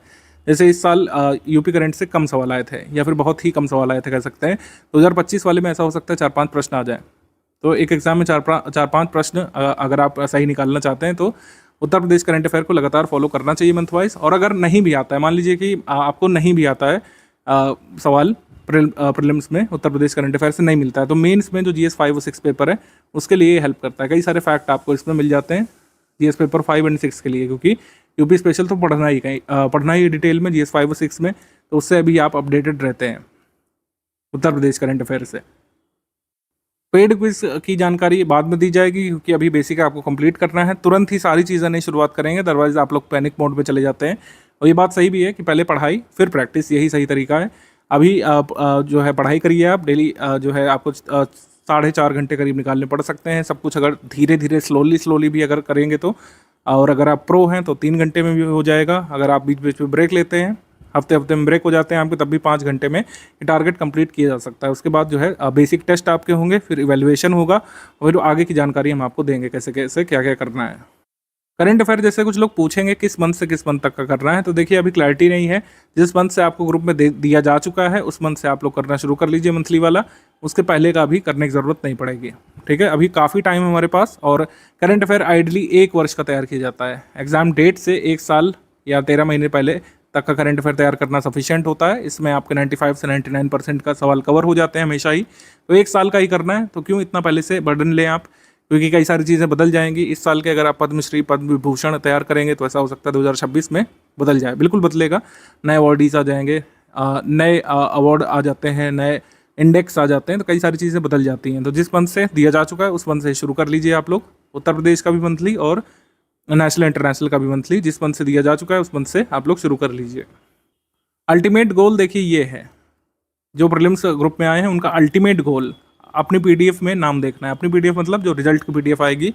जैसे इस साल यूपी करंट से कम सवाल आए थे, या फिर बहुत ही कम सवाल आए थे कह सकते हैं। 2025 वाले में ऐसा हो सकता है 4-5 प्रश्न आ जाए। तो एक एग्जाम में 4-5 प्रश्न अगर आप सही निकालना चाहते हैं तो उत्तर प्रदेश करंट अफेयर को लगातार फॉलो करना चाहिए मंथ वाइज। और अगर नहीं भी आता है, मान लीजिए कि आपको नहीं भी आता है सवाल प्रीलिम्स में उत्तर प्रदेश करंट अफेयर से नहीं मिलता है, तो मेंस में जो GS 5 और 6 पेपर है उसके लिए हेल्प करता है। कई सारे फैक्ट आपको इसमें मिल जाते हैं GS पेपर 5 और 6 के लिए, क्योंकि यूपी स्पेशल तो पढ़ना ही डिटेल में GS 5 और 6 में, तो उससे अभी आप अपडेटेड रहते हैं उत्तर प्रदेश करंट अफेयर से। पेड क्विज की जानकारी बाद में दी जाएगी, क्योंकि अभी बेसिक आपको कंप्लीट करना है। तुरंत ही सारी चीज़ें नहीं शुरुआत करेंगे, अदरवाइज आप लोग पैनिक मोड पे चले जाते हैं। और ये बात सही भी है कि पहले पढ़ाई फिर प्रैक्टिस, यही सही तरीका है। अभी आप जो है पढ़ाई करिए, आप डेली जो है आपको 4.5 घंटे करीब निकालने पड़ सकते हैं। सब कुछ अगर धीरे धीरे स्लोली भी अगर करेंगे तो, और अगर आप प्रो हैं तो 3 घंटे में भी हो जाएगा। अगर आप बीच में ब्रेक लेते हैं, हफ्ते में ब्रेक हो जाते हैं आपके, तब भी 5 घंटे में ये टारगेट कंप्लीट किया जा सकता है। उसके बाद जो है बेसिक टेस्ट आपके होंगे, फिर इवैल्यूएशन होगा, और फिर आगे की जानकारी हम आपको देंगे कैसे कैसे क्या क्या करना है। करंट अफेयर जैसे कुछ लोग पूछेंगे किस मंथ से किस मंथ तक का करना है, तो देखिए अभी क्लैरिटी नहीं है। जिस मंथ से आपको ग्रुप में दिया जा चुका है उस मंथ से आप लोग करना शुरू कर लीजिए मंथली वाला, उसके पहले का भी करने की ज़रूरत नहीं पड़ेगी। ठीक है, अभी काफ़ी टाइम है हमारे पास। और करंट अफेयर आइडली 1 वर्ष का तैयार किया जाता है। एग्जाम डेट से 1 साल या 13 महीने पहले तक का करंट अफेयर तैयार करना सफिशिएंट होता है। इसमें आपके 95 से 99% का सवाल कवर हो जाते हैं हमेशा ही। तो 1 साल का ही करना है, तो क्यों इतना पहले से बर्डन लें आप, क्योंकि कई सारी चीज़ें बदल जाएंगी। इस साल के अगर आप पद्मश्री पद्म विभूषण तैयार करेंगे तो ऐसा हो सकता है 2026 में बदल जाए, बिल्कुल बदलेगा। नए अवॉर्डीज आ जाएंगे, नए अवार्ड आ जाते हैं, नए इंडेक्स आ जाते हैं, तो कई सारी चीज़ें बदल जाती हैं। तो जिस मंथ से दिया जा चुका है उस मंथ से शुरू कर लीजिए आप लोग। उत्तर प्रदेश का भी मंथली और नेशनल इंटरनेशनल का भी मंथली जिस मंथ से दिया जा चुका है उस मंथ से आप लोग शुरू कर लीजिए। अल्टीमेट गोल देखिए ये है, जो प्रीलिम्स ग्रुप में आए हैं उनका अल्टीमेट गोल अपनी PDF में नाम देखना है। अपनी PDF मतलब जो रिजल्ट की PDF आएगी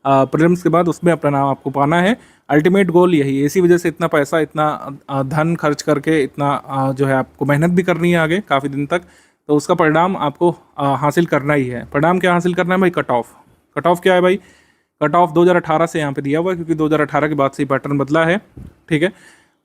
प्रीलिम्स के बाद, उसमें अपना नाम आपको पाना है। अल्टीमेट गोल यही है। इसी वजह से इतना पैसा, इतना धन खर्च करके, इतना जो है आपको मेहनत भी करनी है आगे काफ़ी दिन तक, तो उसका परिणाम आपको हासिल करना ही है। परिणाम क्या हासिल करना है भाई? कट ऑफ क्या है भाई? कट ऑफ 2018 से यहाँ पे दिया हुआ है, क्योंकि 2018 के बाद से ही पैटर्न बदला है। ठीक है,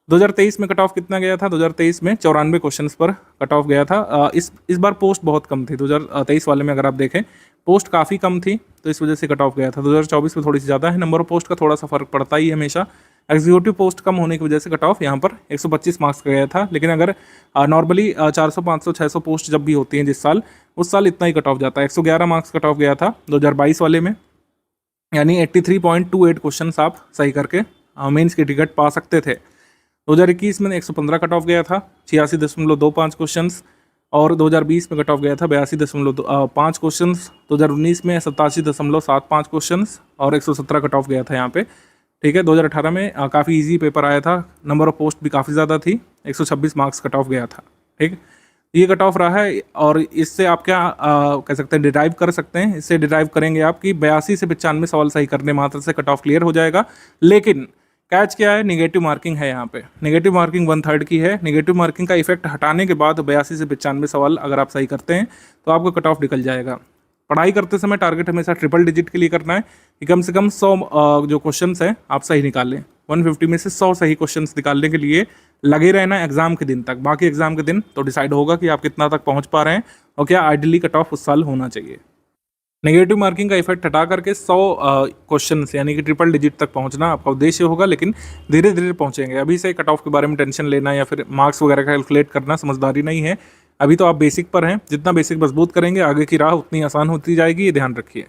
2023 में कट ऑफ कितना गया था? 2023 में 94 क्वेश्चंस पर कट ऑफ गया था। इस बार पोस्ट बहुत कम थी। 2023 वाले में अगर आप देखें पोस्ट काफ़ी कम थी, तो इस वजह से कट ऑफ गया था। 2024 में थोड़ी सी ज़्यादा है। नंबर ऑफ पोस्ट का थोड़ा सा फर्क पड़ता ही है हमेशा। एग्जीक्यूटिव पोस्ट कम होने की वजह से कट ऑफ यहाँ पर 125 मार्क्स का गया था। लेकिन अगर नॉर्मली 400, 500, 600 पोस्ट जब भी होती हैं जिस साल, उस साल इतना ही कट ऑफ जाता है। 111 मार्क्स कट ऑफ गया था 2022 वाले में, यानी 83.28 क्वेश्चन आप सही करके मेंस की टिकट पा सकते थे। 2021 में 115 कट ऑफ गया था, 86.25 क्वेश्चंस, और 2020 में कट ऑफ गया था 82.5 क्वेश्चंस। 2019 में 87.75 क्वेश्चंस और 117 कट ऑफ गया था यहाँ पे। ठीक है, 2018 में काफ़ी इजी पेपर आया था, नंबर ऑफ पोस्ट भी काफ़ी ज़्यादा थी, 126 मार्क्स कट ऑफ गया था। ठीक, ये कट ऑफ रहा है और इससे आप क्या कह सकते हैं, डिराइव कर सकते हैं। इससे डिराइव करेंगे आप कि 82 से 95 सवाल सही करने मात्र से कट ऑफ क्लियर हो जाएगा। लेकिन कैच क्या है, निगेटिव मार्किंग है यहाँ पे। निगेटिव मार्किंग 1/3 की है। निगेटिव मार्किंग का इफेक्ट हटाने के बाद 82 से 95 सवाल अगर आप सही करते हैं तो आपको कट ऑफ निकल जाएगा। पढ़ाई करते समय टारगेट हमेशा ट्रिपल डिजिट के लिए करना है कि कम से कम 100 जो क्वेश्चंस हैं आप सही निकालें। 150 में से 100 सही क्वेश्चंस निकालने के लिए लगे रहना एग्जाम के दिन तक। बाकी एग्जाम के दिन तो डिसाइड होगा कि आप कितना तक पहुंच पा रहे हैं और क्या आइडियली कट ऑफ उस साल होना चाहिए। नेगेटिव मार्किंग का इफेक्ट हटा करके 100 क्वेश्चंस यानी कि ट्रिपल डिजिट तक पहुंचना आपका उद्देश्य होगा, लेकिन धीरे धीरे पहुंचेंगे। अभी से कट ऑफ के बारे में टेंशन लेना या फिर मार्क्स वगैरह कैलकुलेट करना समझदारी नहीं है। अभी तो आप बेसिक पर हैं। जितना बेसिक मजबूत करेंगे आगे की राह उतनी आसान होती जाएगी, ये ध्यान रखिए।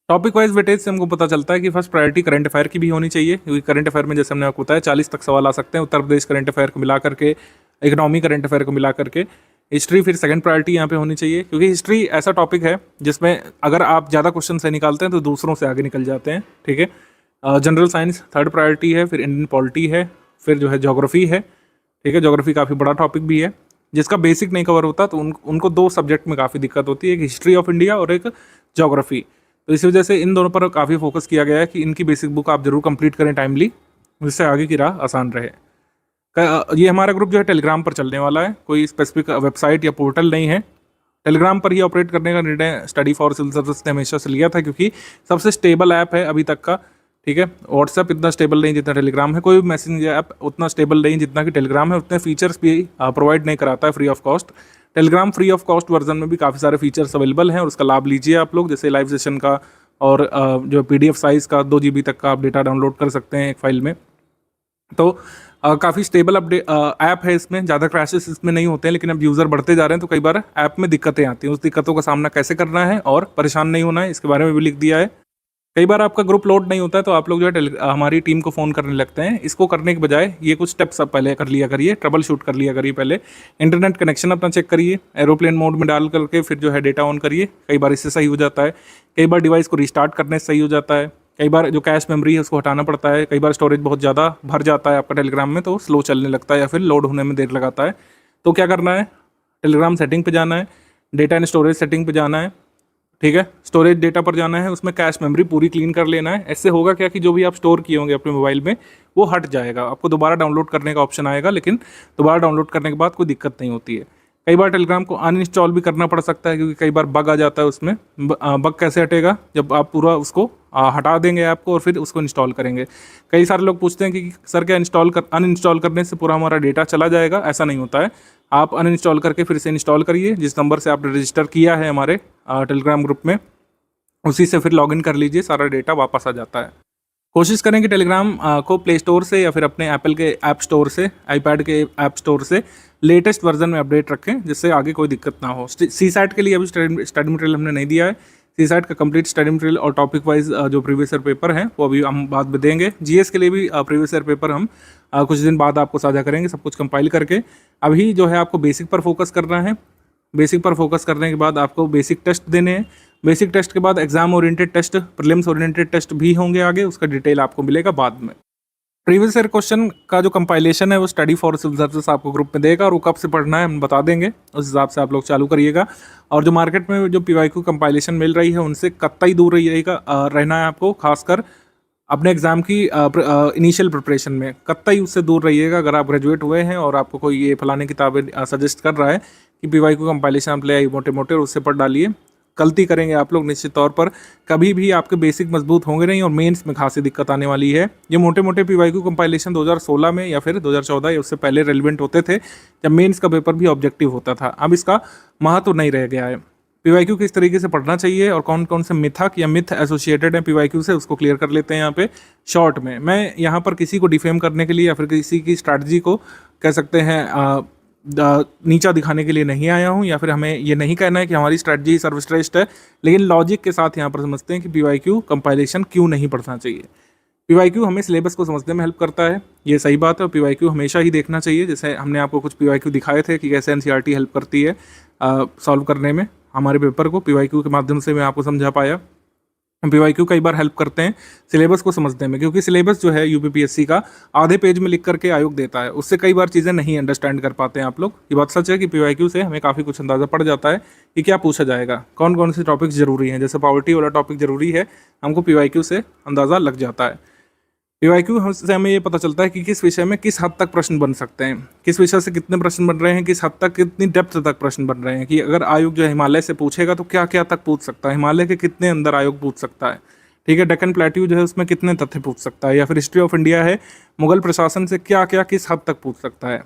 टॉपिक वाइज वेटेज से हमको पता चलता है कि फर्स्ट प्रायोरिटी करंट अफेयर की भी होनी चाहिए, क्योंकि करंट अफेयर में जैसे हमने आपको बताया 40 तक सवाल आ सकते हैं। उत्तर प्रदेश करंट अफेयर को मिला करके, इकोनॉमी करंट अफेयर को मिला करके। हिस्ट्री फिर सेकंड प्रायोरिटी यहाँ पे होनी चाहिए, क्योंकि हिस्ट्री ऐसा टॉपिक है जिसमें अगर आप ज़्यादा क्वेश्चन से निकालते हैं तो दूसरों से आगे निकल जाते हैं। ठीक है। जनरल साइंस थर्ड प्रायोरिटी है, फिर इंडियन पॉलिटी है, फिर जो है ज्योग्राफी है। ठीक है, ज्योग्राफी काफ़ी बड़ा टॉपिक भी है। जिसका बेसिक नहीं कवर होता तो उनको 2 सब्जेक्ट में काफ़ी दिक्कत होती है, एक हिस्ट्री ऑफ इंडिया और एक ज्योग्राफी। तो इसी वजह से इन दोनों पर काफ़ी फोकस किया गया है कि इनकी बेसिक बुक आप जरूर कंप्लीट करें टाइमली, जिससे आगे की राह आसान रहे। ये हमारा ग्रुप जो है टेलीग्राम पर चलने वाला है, कोई स्पेसिफिक वेबसाइट या पोर्टल नहीं है। टेलीग्राम पर ही ऑपरेट करने का निर्णय स्टडी फॉर सिविल सर्विस ने हमेशा से लिया था, क्योंकि सबसे स्टेबल ऐप है अभी तक का। ठीक है, व्हाट्सएप इतना स्टेबल नहीं जितना टेलीग्राम है, कोई भी मैसेजिंग ऐप उतना स्टेबल नहीं जितना कि टेलीग्राम है। उतने फीचर्स भी प्रोवाइड नहीं कराता है free of cost. Telegram free of cost version में भी काफ़ी सारे फीचर्स अवेलेबल हैं और उसका लाभ लीजिए आप लोग, जैसे लाइव सेशन का और जो PDF साइज़ का 2 GB तक का आप डेटा डाउनलोड कर सकते हैं एक फाइल में। तो काफ़ी स्टेबल ऐप है, इसमें ज़्यादा क्रैशेस इसमें नहीं होते हैं। लेकिन अब यूज़र बढ़ते जा रहे हैं तो कई बार ऐप में दिक्कतें आती हैं। उस दिक्कतों का सामना कैसे करना है और परेशान नहीं होना है, इसके बारे में भी लिख दिया है। कई बार आपका ग्रुप लोड नहीं होता है तो आप लोग जो है हमारी टीम को फ़ोन करने लगते हैं। इसको करने के बजाय ये कुछ स्टेप्स आप पहले कर लिया करिए, ट्रबल शूट कर लिया करिए। पहले इंटरनेट कनेक्शन अपना चेक करिए, एरोप्लेन मोड में डाल करके फिर जो है डेटा ऑन करिए। कई बार इससे सही हो जाता है, कई बार डिवाइस को रिस्टार्ट करने से सही हो जाता है, कई बार जो कैश मेमोरी है उसको हटाना पड़ता है, कई बार स्टोरेज बहुत ज़्यादा भर जाता है आपका टेलीग्राम में तो स्लो चलने लगता है या फिर लोड होने में देर लगाता है। तो क्या करना है, टेलीग्राम सेटिंग पे जाना है, डेटा एंड स्टोरेज सेटिंग पे जाना है। ठीक है, स्टोरेज डेटा पर जाना है, उसमें कैश मेमोरी पूरी क्लीन कर लेना है। ऐसे होगा क्या कि जो भी आप स्टोर किए होंगे अपने मोबाइल में वो हट जाएगा। आपको दोबारा डाउनलोड करने का ऑप्शन आएगा, लेकिन दोबारा डाउनलोड करने के बाद कोई दिक्कत नहीं होती है। कई बार टेलीग्राम को अनइंस्टॉल भी करना पड़ सकता है, क्योंकि कई बार बग आ जाता है उसमें। बग कैसे हटेगा, जब आप पूरा उसको हटा देंगे ऐप को और फिर उसको इंस्टॉल करेंगे। कई सारे लोग पूछते हैं कि सर क्या अनइंस्टॉल करने से पूरा हमारा डेटा चला जाएगा? ऐसा नहीं होता है। आप अनइंस्टॉल करके फिर से इंस्टॉल करिए। जिस नंबर से आपने रजिस्टर किया है हमारे टेलीग्राम ग्रुप में, उसी से फिर लॉगिन कर लीजिए, सारा डेटा वापस आ जाता है। कोशिश करें कि टेलीग्राम को प्ले स्टोर से या फिर अपने एप्पल के ऐप स्टोर से, आईपैड के ऐप स्टोर से लेटेस्ट वर्जन में अपडेट रखें, जिससे आगे कोई दिक्कत ना हो। CSAT के लिए अभी स्टडी मटेरियल हमने नहीं दिया है। CSAT का कंप्लीट स्टडी मटेरियल और टॉपिक वाइज जो प्रीवियस ईयर पेपर हैं वो अभी हम बाद में देंगे। GS के लिए भी प्रीवियस ईयर पेपर हम कुछ दिन बाद आपको साझा करेंगे, सब कुछ कंपाइल करके। अभी जो है आपको बेसिक पर फोकस करना है। बेसिक पर फोकस करने के बाद आपको बेसिक टेस्ट देने हैं। बेसिक टेस्ट के बाद exam oriented test, prelims oriented test भी होंगे आगे, उसका डिटेल आपको मिलेगा बाद में। प्रीवियस ईयर क्वेश्चन का जो कंपाइलेशन है वो स्टडी फॉर सिविल सर्विस आपको ग्रुप में देगा और वो कब से पढ़ना है हम बता देंगे, उस हिसाब से आप लोग चालू करिएगा। और जो मार्केट में जो PYQ कंपाइलेशन मिल रही है उनसे कतई दूर रहना है आपको, खासकर अपने एग्जाम की इनिशियल प्रिपरेशन में कतई उससे दूर रहिएगा। अगर आप ग्रेजुएट हुए हैं और आपको कोई ये फलाने किताबें सजेस्ट कर रहा है कि PYQ कंपाइलेशन आप ले आइए मोटे मोटे और उससे पढ़ डालिए, गलती करेंगे आप लोग निश्चित तौर पर। कभी भी आपके बेसिक मजबूत होंगे नहीं और मेंस में खासी दिक्कत आने वाली है। ये मोटे मोटे PYQ कंपाइलेशन 2016 में या फिर 2014 या उससे पहले रेलिवेंट होते थे, जब मेंस का पेपर भी ऑब्जेक्टिव होता था। अब इसका महत्व नहीं रह गया है। PYQ किस तरीके से पढ़ना चाहिए और कौन कौन से मिथक या मिथ एसोसिएटेड हैं PYQ से, उसको क्लियर कर लेते हैं यहाँ पे शॉर्ट में। मैं यहाँ पर किसी को डिफेम करने के लिए या फिर किसी की स्ट्रैटेजी को कह सकते हैं नीचा दिखाने के लिए नहीं आया हूँ, या फिर हमें ये नहीं कहना है कि हमारी स्ट्रैटेजी सर्वश्रेष्ठ है, लेकिन लॉजिक के साथ यहाँ पर समझते हैं कि PYQ कंपाइलेशन क्यों नहीं पढ़ना चाहिए। PYQ हमें सिलेबस को समझने में हेल्प करता है, ये सही बात है। और PYQ हमेशा ही देखना चाहिए। जैसे हमने आपको कुछ PYQ दिखाए थे कि कैसे NCERT हेल्प करती है सॉल्व करने में हमारे पेपर को, PYQ के माध्यम से मैं आपको समझा पाया। पीवाईक्यू कई बार हेल्प करते हैं सिलेबस को समझने में, क्योंकि सिलेबस जो है यूपीपीएससी का आधे पेज में लिख करके आयोग देता है, उससे कई बार चीज़ें नहीं अंडरस्टैंड कर पाते हैं आप लोग। ये बात सच है कि पीवाईक्यू से हमें काफ़ी कुछ अंदाज़ा पड़ जाता है कि क्या पूछा जाएगा, कौन कौन से टॉपिक्स जरूरी हैं। जैसे पॉवर्टी वाला टॉपिक जरूरी है, हमको पीवाईक्यू से अंदाज़ा लग जाता है। पीवाईक्यू से हमें ये पता चलता है कि किस विषय में किस हद तक प्रश्न बन सकते हैं, किस विषय से कितने प्रश्न बन रहे हैं, किस हद तक कितनी डेप्थ तक प्रश्न बन रहे हैं, कि अगर आयोग जो है हिमालय से पूछेगा तो क्या क्या तक पूछ सकता है, हिमालय के कितने अंदर आयोग पूछ सकता है, ठीक है। डेक्कन प्लेट्यू जो है उसमें कितने तथ्य पूछ सकता है, या फिर हिस्ट्री ऑफ इंडिया है, मुगल प्रशासन से क्या क्या किस हद तक पूछ सकता है,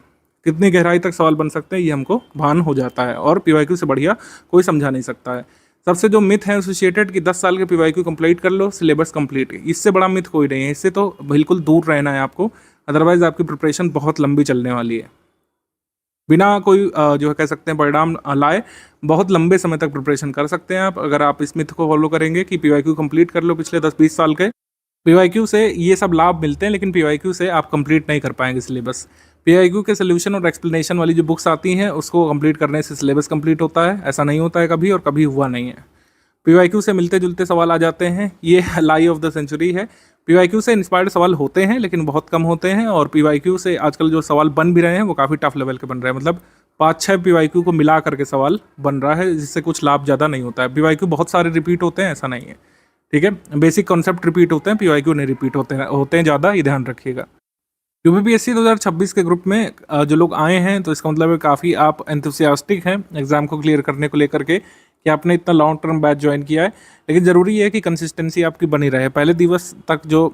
कितनी गहराई तक सवाल बन सकते हैं, ये हमको भान हो जाता है। और पीवाईक्यू से बढ़िया कोई समझा नहीं सकता है। सबसे जो मिथ है एसोसिएटेड कि 10 साल के पीवाईक्यू कंप्लीट कर लो, सिलेबस कंप्लीट, इससे बड़ा मिथ कोई नहीं है। इससे तो बिल्कुल दूर रहना है आपको, अदरवाइज आपकी प्रिपरेशन बहुत लंबी चलने वाली है। बिना कोई जो है कह सकते हैं परिणाम लाए बहुत लंबे समय तक प्रिपरेशन कर सकते हैं आप, अगर आप इस मिथ को फॉलो करेंगे कि पीवाईक्यू कंप्लीट कर लो पिछले 10-20 साल के। पीवाईक्यू से ये सब लाभ मिलते हैं, लेकिन पीवाईक्यू से आप कंप्लीट नहीं कर पाएंगे सिलेबस। पीवाईक्यू के सोल्यूशन और एक्सप्लेनेशन वाली जो बुक्स आती हैं उसको कंप्लीट करने से सिलेबस कंप्लीट होता है, ऐसा नहीं होता है कभी, और कभी हुआ नहीं है। पीवाईक्यू से मिलते जुलते सवाल आ जाते हैं, ये लाई ऑफ द सेंचुरी है। पीवाईक्यू से इंस्पायर्ड सवाल होते हैं लेकिन बहुत कम होते हैं, और पीवाईक्यू से आजकल जो सवाल बन भी रहे हैं वो काफ़ी टफ लेवल के बन रहे हैं, मतलब 5-6 पीवाईक्यू को मिला करके सवाल बन रहा है, जिससे कुछ लाभ ज़्यादा नहीं होता है। पीवाईक्यू बहुत सारे रिपीट होते हैं ऐसा नहीं है, ठीक है। बेसिक कॉन्सेप्ट रिपीट होते हैं, पीवाईक्यू नहीं रिपीट होते हैं ज़्यादा, ये ध्यान रखिएगा। यूपीपीएससी 2026 के ग्रुप में जो लोग आए हैं तो इसका मतलब है काफ़ी आप एंथुसियास्टिक हैं एग्ज़ाम को क्लियर करने को लेकर के, कि आपने इतना लॉन्ग टर्म बैच ज्वाइन किया है। लेकिन ज़रूरी है कि कंसिस्टेंसी आपकी बनी रहे। पहले दिवस तक जो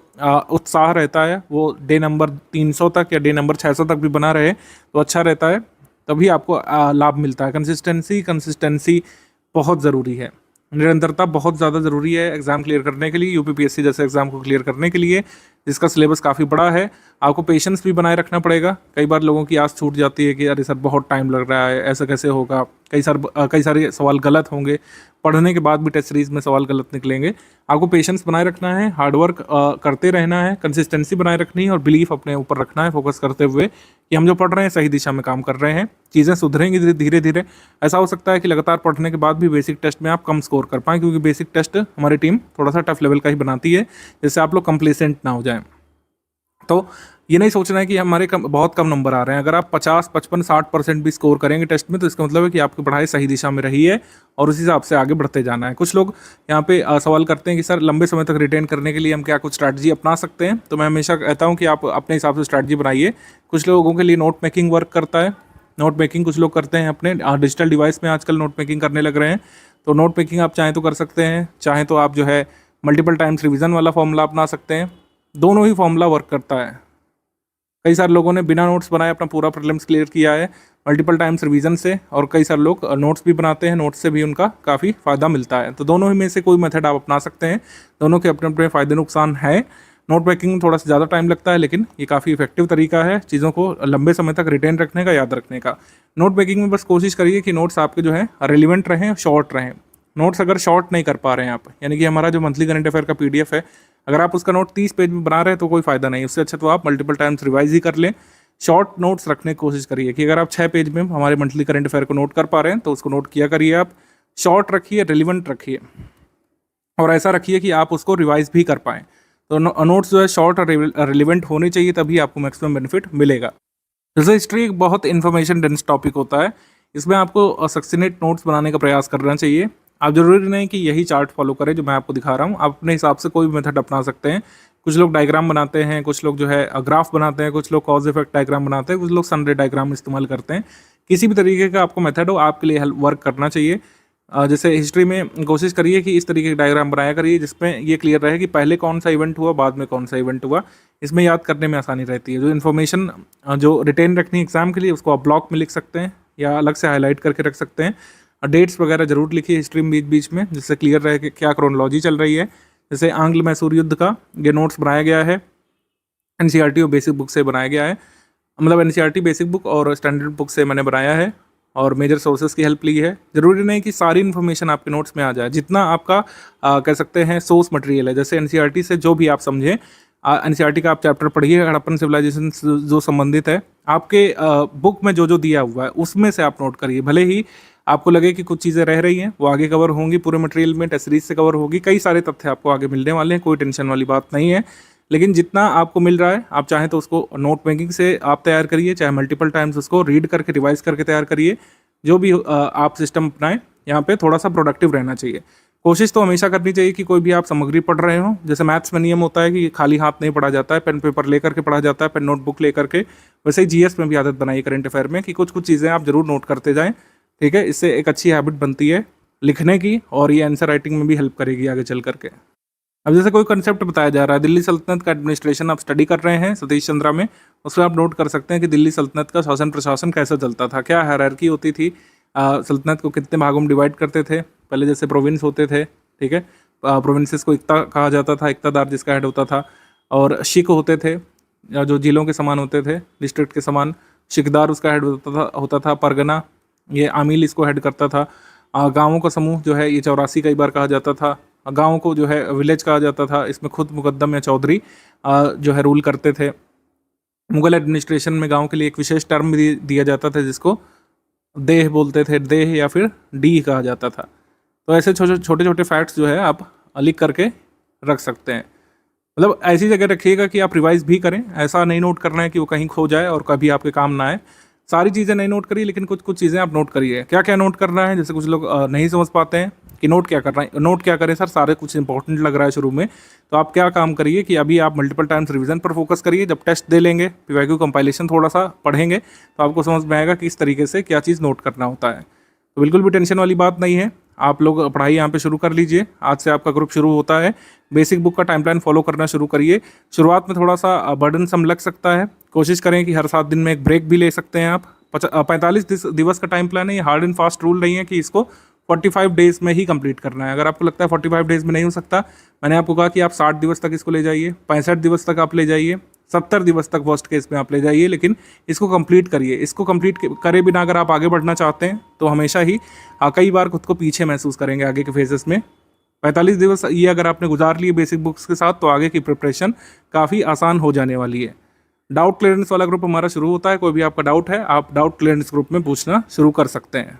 उत्साह रहता है वो डे नंबर 300 तक या डे नंबर 600 तक भी बना रहे तो अच्छा रहता है, तभी आपको लाभ मिलता है। कंसिस्टेंसी बहुत ज़रूरी है, निरंतरता बहुत ज़्यादा ज़रूरी है एग्ज़ाम क्लियर करने के लिए, यूपीपीएससी जैसे एग्ज़ाम को क्लियर करने के लिए, जिसका सिलेबस काफ़ी बड़ा है। आपको पेशेंस भी बनाए रखना पड़ेगा। कई बार लोगों की आस छूट जाती है कि अरे सर बहुत टाइम लग रहा है, ऐसा कैसे होगा, कई सारे सवाल गलत होंगे, पढ़ने के बाद भी टेस्ट सीरीज में सवाल गलत निकलेंगे। आपको पेशेंस बनाए रखना है, हार्डवर्क करते रहना है, कंसिस्टेंसी बनाए रखनी है, और बिलीफ अपने ऊपर रखना है, फोकस करते हुए कि हम जो पढ़ रहे हैं सही दिशा में काम कर रहे हैं, चीज़ें सुधरेंगी धीरे धीरे। ऐसा हो सकता है कि लगातार पढ़ने के बाद भी बेसिक टेस्ट में आप कम स्कोर कर पाएँ, क्योंकि बेसिक टेस्ट हमारी टीम थोड़ा सा टफ लेवल का ही बनाती है, जिससे आप लोग कंप्लेसेंट ना हो जाएं। तो ये नहीं सोचना है कि हमारे बहुत कम नंबर आ रहे हैं। अगर आप 50, 55, 60% भी स्कोर करेंगे टेस्ट में तो इसका मतलब है कि आपकी पढ़ाई सही दिशा में रही है और उस हिसाब से आगे बढ़ते जाना है। कुछ लोग यहाँ पे सवाल करते हैं कि सर लंबे समय तक रिटेन करने के लिए हम क्या कुछ स्ट्रैटेजी अपना सकते हैं। तो मैं हमेशा कहता हूँ कि आप अपने हिसाब से स्ट्रैटेजी बनाइए। कुछ लोगों के लिए नोट मेकिंग वर्क करता है। नोट मेकिंग कुछ लोग करते हैं अपने डिजिटल डिवाइस में, आजकल नोट मेकिंग करने लग रहे हैं। तो नोट मेकिंग आप चाहें तो कर सकते हैं, चाहें तो आप जो है मल्टीपल टाइम्स रिवीजन वाला फॉर्मूला अपना सकते हैं। दोनों ही फॉर्मूला वर्क करता है। कई सारे लोगों ने बिना नोट्स बनाए अपना पूरा प्रीलिम्स क्लियर किया है मल्टीपल टाइम्स रिवीजन से, और कई सारे लोग नोट्स भी बनाते हैं, नोट्स से भी उनका काफ़ी फ़ायदा मिलता है। तो दोनों ही में से कोई मेथड आप अपना सकते हैं, दोनों के अपने अपने फ़ायदे नुकसान है। नोट मेकिंग में थोड़ा सा ज़्यादा टाइम लगता है, लेकिन ये काफ़ी इफेक्टिव तरीका है चीज़ों को लंबे समय तक रिटेन रखने का, याद रखने का। नोट मेकिंग में बस कोशिश करिए कि नोट्स आपके जो है रिलेवेंट रहें, शॉर्ट रहें। नोट्स अगर शॉर्ट नहीं कर पा रहे हैं आप, यानी कि हमारा जो मंथली करंट अफेयर का PDF है, अगर आप उसका नोट 30 पेज में बना रहे हैं तो कोई फ़ायदा नहीं। उससे अच्छा तो आप मल्टीपल टाइम्स रिवाइज ही कर लें। शॉर्ट नोट्स रखने की कोशिश करिए कि अगर आप 6 पेज में हमारे मंथली करंट अफेयर को नोट कर पा रहे हैं तो उसको नोट किया करिए। आप शॉर्ट रखिए, रिलेवेंट रखिए, और ऐसा रखिए कि आप उसको रिवाइज भी कर पाएँ। तो नोट्स जो है शॉर्ट और रिलेवेंट होने चाहिए, तभी आपको मैक्सिमम बेनिफिट मिलेगा। जैसे हिस्ट्री एक बहुत इन्फॉर्मेशन डेंस टॉपिक होता है, इसमें आपको सक्सिनेट नोट्स बनाने का प्रयास करना चाहिए। आप जरूरी नहीं कि यही चार्ट फॉलो करें जो मैं आपको दिखा रहा हूँ, आप अपने हिसाब से कोई भी मेथड अपना सकते हैं। कुछ लोग डायग्राम बनाते हैं, कुछ लोग जो है ग्राफ बनाते हैं, कुछ लोग कॉज इफेक्ट डायग्राम बनाते हैं, कुछ लोग सनरे डायग्राम इस्तेमाल करते हैं। किसी भी तरीके का आपको मेथड हो, आपके लिए वर्क करना चाहिए। जैसे हिस्ट्री में कोशिश करिए कि इस तरीके के डायग्राम बनाया करिए जिसमें ये क्लियर रहे कि पहले कौन सा इवेंट हुआ, बाद में कौन सा इवेंट हुआ। इसमें याद करने में आसानी रहती है। जो इन्फॉर्मेशन जो रिटेन रखनी है एग्जाम के लिए, उसको आप ब्लॉक में लिख सकते हैं या अलग से हाईलाइट करके रख सकते हैं। डेट्स वगैरह जरूर लिखिए हिस्ट्री में बीच बीच में, जिससे क्लियर रहे कि क्या क्रोनोलॉजी चल रही है। जैसे आंग्ल मैसूर युद्ध का ये नोट्स बनाया गया है, NCERT और बेसिक बुक से बनाया गया है। मतलब NCERT बेसिक बुक और स्टैंडर्ड बुक से मैंने बनाया है और मेजर सोर्सेज की हेल्प ली है। ज़रूरी नहीं कि सारी इन्फॉर्मेशन आपके नोट्स में आ जाए, जितना आपका कह सकते हैं सोर्स मटेरियल है। जैसे NCERT से जो भी आप समझें, NCERT का आप चैप्टर पढ़िए, हड़प्पन सिविलाइजेशन जो संबंधित है, आपके बुक में जो जो दिया हुआ है उसमें से आप नोट करिए। भले ही आपको लगे कि कुछ चीज़ें रह रही हैं, वो आगे कवर होंगी पूरे मटेरियल में, टेस्ट सीरीज से कवर होगी। कई सारे तथ्य आपको आगे मिलने वाले हैं, कोई टेंशन वाली बात नहीं है। लेकिन जितना आपको मिल रहा है, आप चाहें तो उसको नोट मेकिंग से आप तैयार करिए, चाहे मल्टीपल टाइम्स उसको रीड करके रिवाइज करके तैयार करिए। जो भी आप सिस्टम अपनाएं, यहाँ पे थोड़ा सा प्रोडक्टिव रहना चाहिए। कोशिश तो हमेशा करनी चाहिए कि कोई भी आप सामग्री पढ़ रहे हो, जैसे मैथ्स में नियम होता है कि खाली हाथ नहीं पढ़ा जाता है, पेन पेपर लेकर के पढ़ा जाता है, पेन नोटबुक लेकर के, वैसे ही जीएस में भी आदत बनाइए करंट अफेयर में कि कुछ कुछ चीज़ें आप जरूर नोट करते जाएं, ठीक है। इससे एक अच्छी हैबिट बनती है लिखने की, और ये आंसर राइटिंग में भी हेल्प करेगी आगे चल करके। अब जैसे कोई कंसेप्ट बताया जा रहा है, दिल्ली सल्तनत का एडमिनिस्ट्रेशन आप स्टडी कर रहे हैं सतीश चंद्रा में, उसमें आप नोट कर सकते हैं कि दिल्ली सल्तनत का शासन प्रशासन कैसा चलता था, क्या हायरार्की होती थी, सल्तनत को कितने भागों में डिवाइड करते थे। पहले जैसे प्रोविंस होते थे, ठीक है, प्रोविंसेस को इक्ता कहा जाता था, इक्तादार जिसका हेड होता था, और शिक होते थे या जो जिलों के समान होते थे, डिस्ट्रिक्ट के समान, शिकदार उसका हेड होता था, परगना ये आमिल इसको हेड करता था। गाँवों का समूह जो है ये 84 कई बार कहा जाता था। गाँव को जो है विलेज कहा जाता था, इसमें खुद मुकद्दम या चौधरी जो है रूल करते थे। मुगल एडमिनिस्ट्रेशन में गाँव के लिए एक विशेष टर्म भी दिया जाता था जिसको देह बोलते थे, देह या फिर डी कहा जाता था। तो ऐसे छोटे छोटे फैक्ट्स जो है आप लिख करके रख सकते हैं। मतलब ऐसी जगह रखिएगा कि आप रिवाइज भी करें, ऐसा नहीं नोट करना है कि वो कहीं खो जाए और कभी आपके काम ना आए। सारी चीज़ें नहीं नोट करिए, लेकिन कुछ कुछ चीज़ें आप नोट करिए। क्या क्या नोट करना है, जैसे कुछ लोग नहीं समझ पाते हैं कि नोट क्या करना है। नोट क्या करें सर, सारे कुछ इंपॉर्टेंट लग रहा है शुरू में, तो आप क्या काम करिए कि अभी आप मल्टीपल टाइम्स रिवीजन पर फोकस करिए। जब टेस्ट दे लेंगे, पीवाईक्यू कंपाइलेशन थोड़ा सा पढ़ेंगे, तो आपको समझ में आएगा कि इस तरीके से क्या चीज़ नोट करना होता है। तो बिल्कुल भी टेंशन वाली बात नहीं है, आप लोग पढ़ाई यहाँ पे शुरू कर लीजिए। आज से आपका ग्रुप शुरू होता है। बेसिक बुक का टाइमलाइन फॉलो करना शुरू करिए। शुरुआत में थोड़ा सा बर्डन सम लग सकता है, कोशिश करें कि हर 7 दिन में एक ब्रेक भी ले सकते हैं आप। 45 दिवस का टाइम प्लान है, ये हार्ड एंड फास्ट रूल नहीं है कि इसको 45 डेज में ही कंप्लीट करना है। अगर आपको लगता है 45 डेज में नहीं हो सकता, मैंने आपको कहा कि आप 60 दिवस तक इसको ले जाइए, 65 दिवस तक आप ले जाइए, 70 दिवस तक वर्स्ट केस में आप ले जाइए, लेकिन इसको कंप्लीट करिए। इसको कंप्लीट करे बिना अगर आप आगे बढ़ना चाहते हैं तो हमेशा ही कई बार खुद को पीछे महसूस करेंगे आगे के फेजेस में। 45 दिवस ये अगर आपने गुजार लिए बेसिक बुक्स के साथ, तो आगे की प्रिपरेशन काफ़ी आसान हो जाने वाली है। डाउट क्लियरेंस वाला ग्रुप हमारा शुरू होता है। कोई भी आपका डाउट है, आप डाउट क्लियरेंस ग्रुप में पूछना शुरू कर सकते हैं।